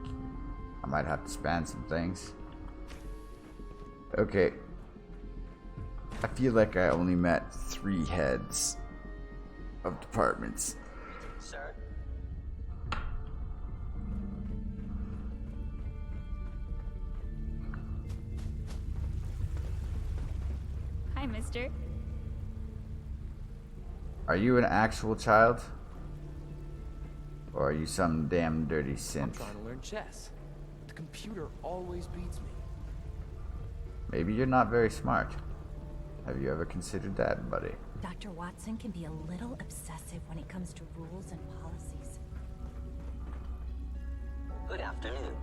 Speaker 1: I might have to span some things. Okay. I feel like I only met 3 heads of departments.
Speaker 14: Sir?
Speaker 12: Hi, mister.
Speaker 1: Are you an actual child? Or are you some damn dirty
Speaker 10: I'm
Speaker 1: synth?
Speaker 10: trying to learn chess. The computer always beats me.
Speaker 1: Maybe you're not very smart. Have you ever considered that, buddy?
Speaker 2: Dr. Watson can be a little obsessive when it comes to rules and policies.
Speaker 14: Good afternoon.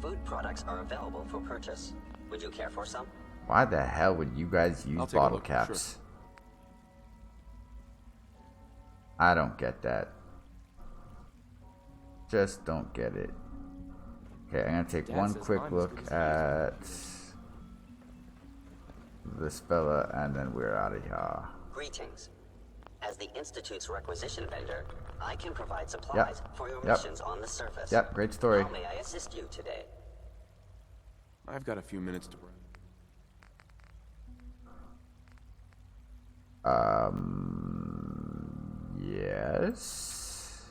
Speaker 14: Food products are available for purchase. Would you care for some?
Speaker 1: Why the hell would you guys use
Speaker 4: I'll take a
Speaker 1: bottle
Speaker 4: look,
Speaker 1: caps? I don't get that. Just don't get it. Okay, I'm gonna take
Speaker 10: Dad
Speaker 1: one
Speaker 10: says
Speaker 1: quick
Speaker 10: I'm as
Speaker 1: look
Speaker 10: good as
Speaker 1: at this fella, and then we're out of here.
Speaker 14: Greetings. As the Institute's requisition vendor, I can provide supplies for your missions on the surface.
Speaker 1: Yep, great story.
Speaker 14: How may I assist you today?
Speaker 4: I've got a few minutes to run.
Speaker 1: Yes.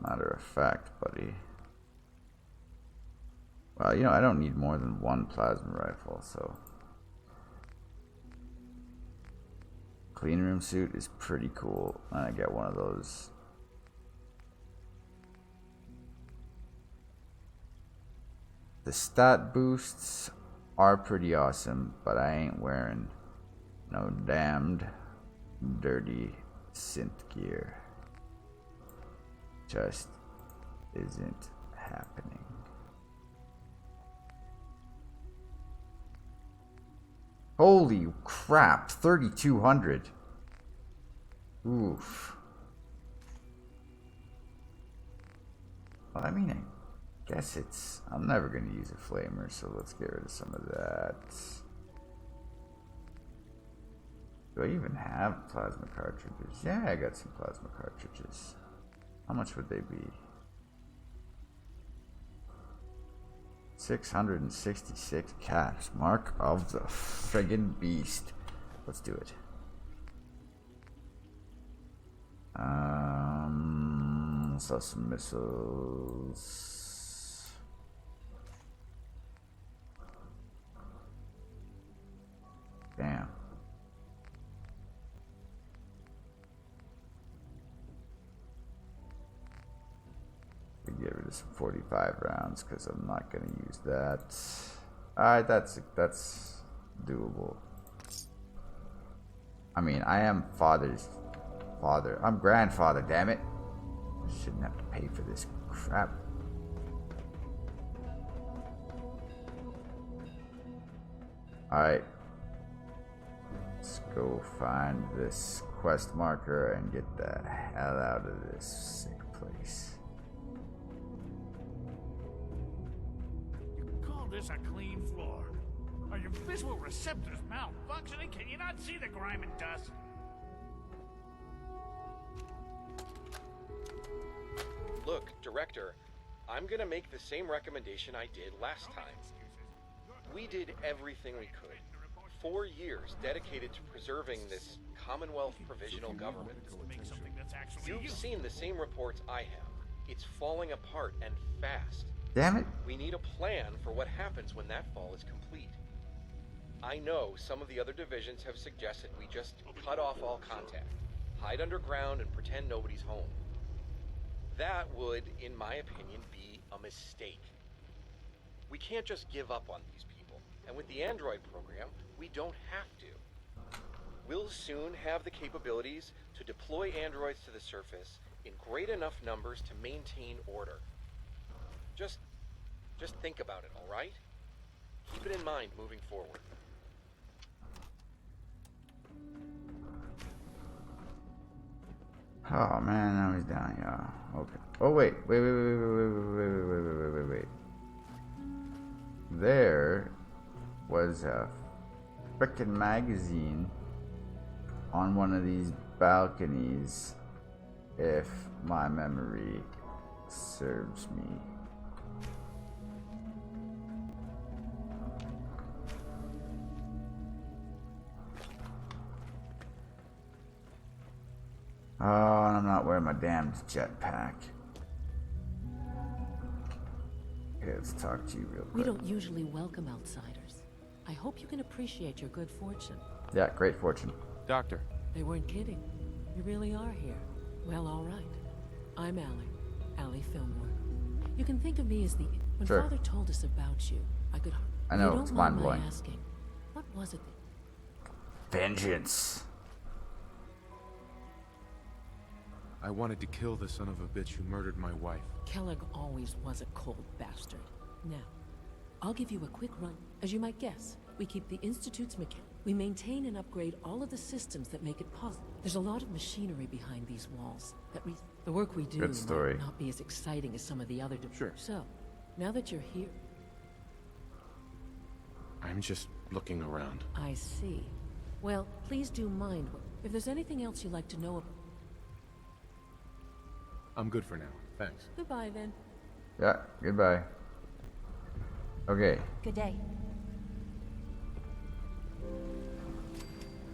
Speaker 1: Matter of fact, buddy. Well, you know, I don't need more than 1 plasma rifle, so. Clean room suit is pretty cool. I get one of those. The stat boosts are pretty awesome, but I ain't wearing no damned dirty synth gear. Just isn't happening. Holy crap, 3,200. Oof. Well, I mean, I guess I'm never going to use a flamer, so let's get rid of some of that. Do I even have plasma cartridges? Yeah, I got some plasma cartridges. How much would they be? 666 caps. Mark of the friggin' beast. Let's do it. Saw some missiles. Damn. We get rid of some 45 rounds because I'm not going to use that. Alright, that's doable. I mean, I am father's father. I'm grandfather, damn it. I shouldn't have to pay for this crap. Alright. Let's go find this quest marker and get the hell out of this sick place.
Speaker 7: Call this a clean floor? Are your visual receptors malfunctioning? Can you not see the grime and dust?
Speaker 21: Look, Director, I'm gonna make the same recommendation I did last time. We did everything we could. 4 years dedicated to preserving this Commonwealth provisional government. You've seen the same reports I have. It's falling apart and fast.
Speaker 1: Damn it.
Speaker 21: We need a plan for what happens when that fall is complete. I know some of the other divisions have suggested we just cut off all contact, hide underground and pretend nobody's home. That would, in my opinion, be a mistake. We can't just give up on these people, and with the android program, we don't have to. We'll soon have the capabilities to deploy androids to the surface in great enough numbers to maintain order. Just think about it, all right? Keep it in mind moving forward.
Speaker 1: Oh man, now he's down, y'all. Okay. Oh wait. There was a frickin' magazine on one of these balconies, if my memory serves me. Oh, and I'm not wearing my damn jetpack. Okay, let's talk to you real quick.
Speaker 9: We don't usually welcome outsiders. I hope you can appreciate your good fortune.
Speaker 1: Yeah, great fortune.
Speaker 4: Doctor.
Speaker 9: They weren't kidding. You really are here. Well, all right. I'm Allie Fillmore. You can think of me as the... When
Speaker 1: Sure.
Speaker 9: Father told us about you, I could...
Speaker 1: I know,
Speaker 9: you
Speaker 1: it's
Speaker 9: don't mind my
Speaker 1: mind-blowing.
Speaker 9: asking, what was it that...
Speaker 1: Vengeance.
Speaker 4: I wanted to kill the son of a bitch who murdered my wife.
Speaker 9: Kellogg always was a cold bastard. Now, I'll give you a quick run. As you might guess, we keep the Institute's mechanic. We maintain and upgrade all of the systems that make it possible. There's a lot of machinery behind these walls. The work we do
Speaker 1: Good story.
Speaker 9: might not be as exciting as some of the other...
Speaker 4: Sure.
Speaker 9: So, now that you're here...
Speaker 4: I'm just looking around.
Speaker 9: I see. Well, please do mind if there's anything else you'd like to know about...
Speaker 4: I'm good for now. Thanks.
Speaker 9: Goodbye, then.
Speaker 1: Yeah, goodbye. Okay.
Speaker 2: Good day.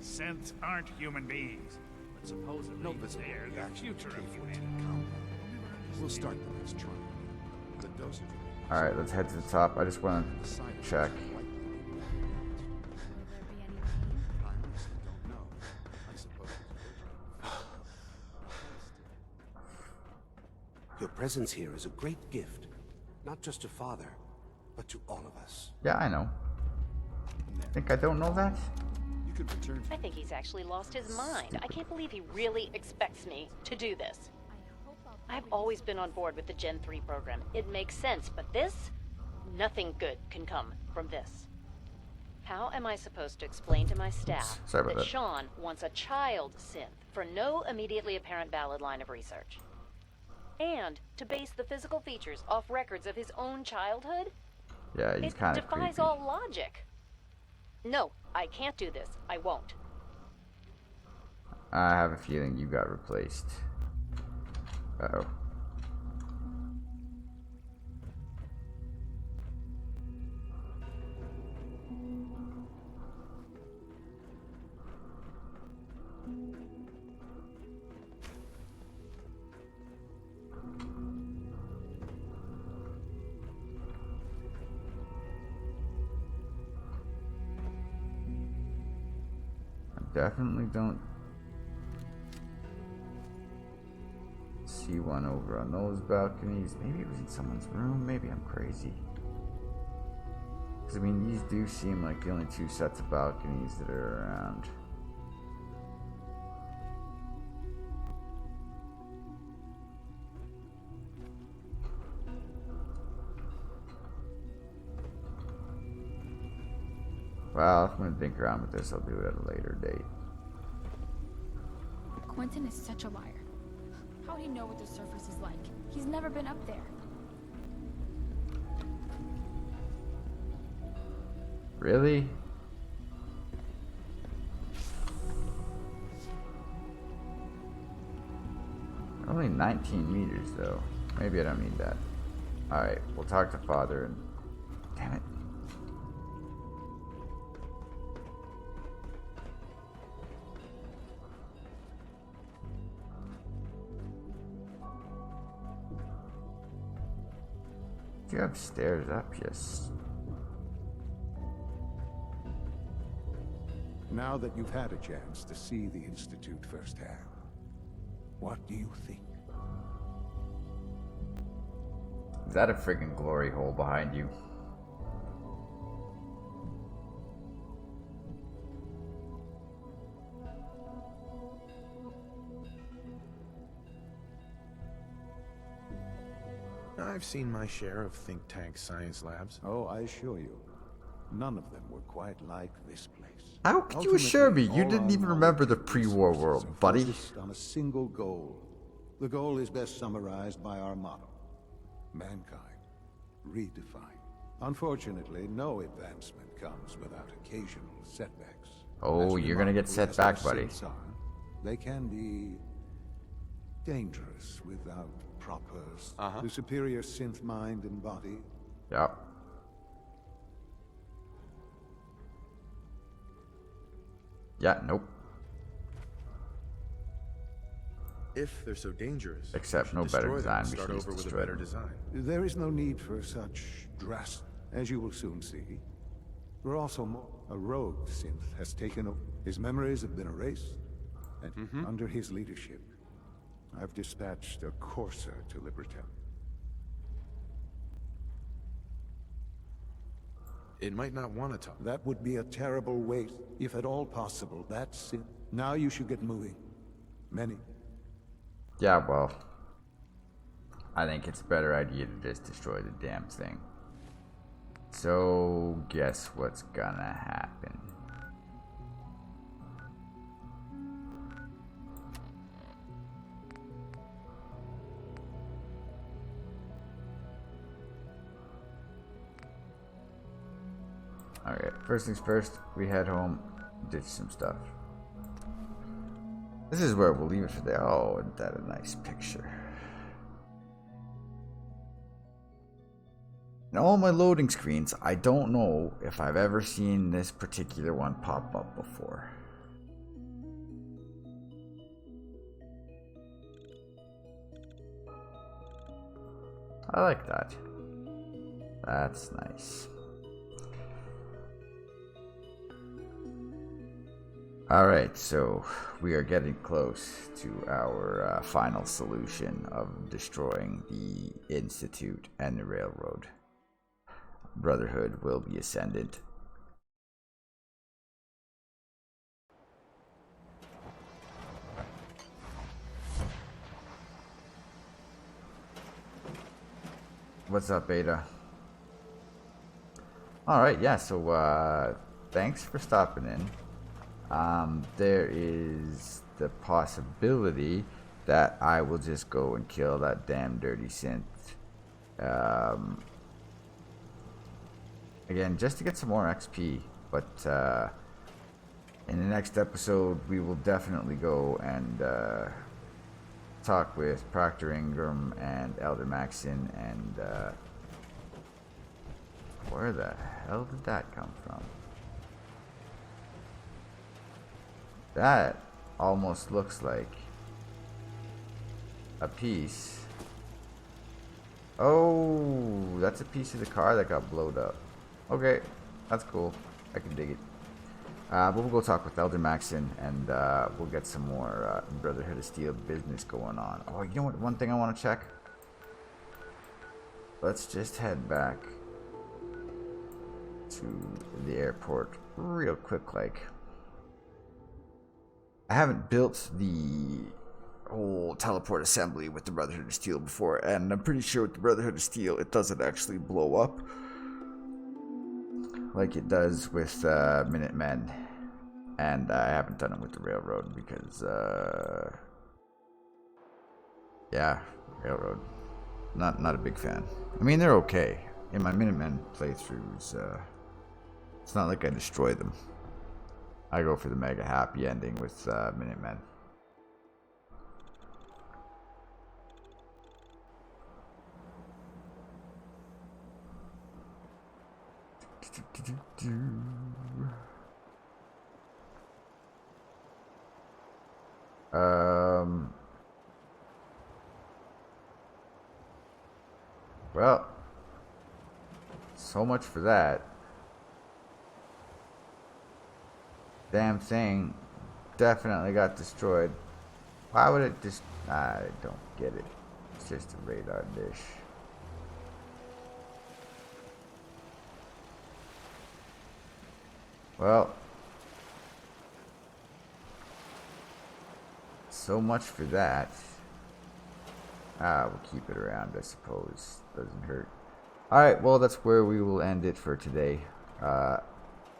Speaker 7: Synths aren't human beings, but supposedly they're the future of humanity.
Speaker 11: We'll start the next trial. The dosage.
Speaker 1: Alright, let's head to the top. I just want to check.
Speaker 23: Your presence here is a great gift, not just to Father, but to all of us.
Speaker 1: Yeah, I know. Think I don't know that?
Speaker 23: You could return.
Speaker 5: I think he's actually lost his mind. I can't believe he really expects me to do this. I've always been on board with the Gen 3 program. It makes sense, but this? Nothing good can come from this. How am I supposed to explain to my staff that Sean wants a child synth for no immediately apparent valid line of research? And to base the physical features off records of his own childhood?
Speaker 1: Yeah, he's kind of
Speaker 5: It defies all logic. No, I can't do this. I won't.
Speaker 1: I have a feeling you got replaced. Uh-oh. Definitely don't see one over on those balconies. Maybe it was in someone's room. Maybe I'm crazy. Because, I mean, these do seem like the only two sets of balconies that are around. Well, if I'm going to think around with this, I'll do it at a later date.
Speaker 6: Quentin is such a liar. How would he know what the surface is like? He's never been up there.
Speaker 1: Really? Only 19 meters, though. Maybe I don't need that. Alright, we'll talk to Father and... Damn it. Do you have stairs up? Yes.
Speaker 23: Now that you've had a chance to see the Institute firsthand, what do you think?
Speaker 1: Is that a friggin' glory hole behind you?
Speaker 4: I've seen my share of think tank science labs.
Speaker 23: Oh, I assure you, none of them were quite like this place.
Speaker 1: How could you assure me? You didn't even remember the pre-war world, buddy.
Speaker 23: Focused on a single goal. The goal is best summarized by our motto: mankind redefined. Unfortunately, no advancement comes without occasional setbacks.
Speaker 1: Oh, you're gonna get set back, buddy.
Speaker 23: They can be dangerous without proper the superior synth mind and body.
Speaker 1: Yep. Yeah, nope.
Speaker 4: If they're so dangerous,
Speaker 1: except no better design. We
Speaker 4: start
Speaker 1: should
Speaker 4: over with a better design.
Speaker 23: There is no need for such drastic, as you will soon see. We're also more. A rogue synth has taken over. His memories have been erased, and under his leadership, I've dispatched a courser to Liberton.
Speaker 4: It might not want to talk.
Speaker 23: That would be a terrible waste, if at all possible. That's it. Now you should get moving. Many.
Speaker 1: Yeah, well, I think it's a better idea to just destroy the damn thing. So, guess what's gonna happen? Alright, first things first, we head home, ditch some stuff. This is where we'll leave it for there. Oh, isn't that a nice picture? In all my loading screens, I don't know if I've ever seen this particular one pop up before. I like that. That's nice. Alright, so we are getting close to our final solution of destroying the Institute and the Railroad. Brotherhood will be ascendant. What's up, Beta? Alright, yeah, so thanks for stopping in. There is the possibility that I will just go and kill that damn dirty synth. Again, just to get some more XP, but in the next episode, we will definitely go and talk with Proctor Ingram and Elder Maxon, and where the hell did that come from? That almost looks like a piece. Oh, that's a piece of the car that got blowed up. Okay, that's cool. I can dig it. But we'll go talk with Elder Maxon, and we'll get some more Brotherhood of Steel business going on. Oh, you know what? One thing I want to check. Let's just head back to the airport real quick. Like, I haven't built the whole teleport assembly with the Brotherhood of Steel before, and I'm pretty sure with the Brotherhood of Steel, it doesn't actually blow up like it does with Minutemen, and I haven't done it with the Railroad because, yeah, Railroad, not a big fan. I mean, they're okay. In my Minutemen playthroughs, it's not like I destroy them. I go for the mega happy ending with Minutemen. Well, so much for that. Damn thing definitely got destroyed. Why would it just... I don't get it. It's just a radar dish. Well, so much for that. We'll keep it around, I suppose. Doesn't hurt. Alright, well, that's where we will end it for today.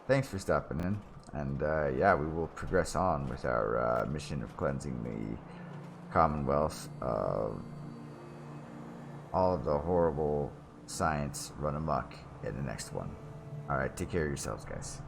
Speaker 1: Thanks for stopping in. And, yeah, we will progress on with our mission of cleansing the Commonwealth of all of the horrible science run amok in the next one. Alright, take care of yourselves, guys.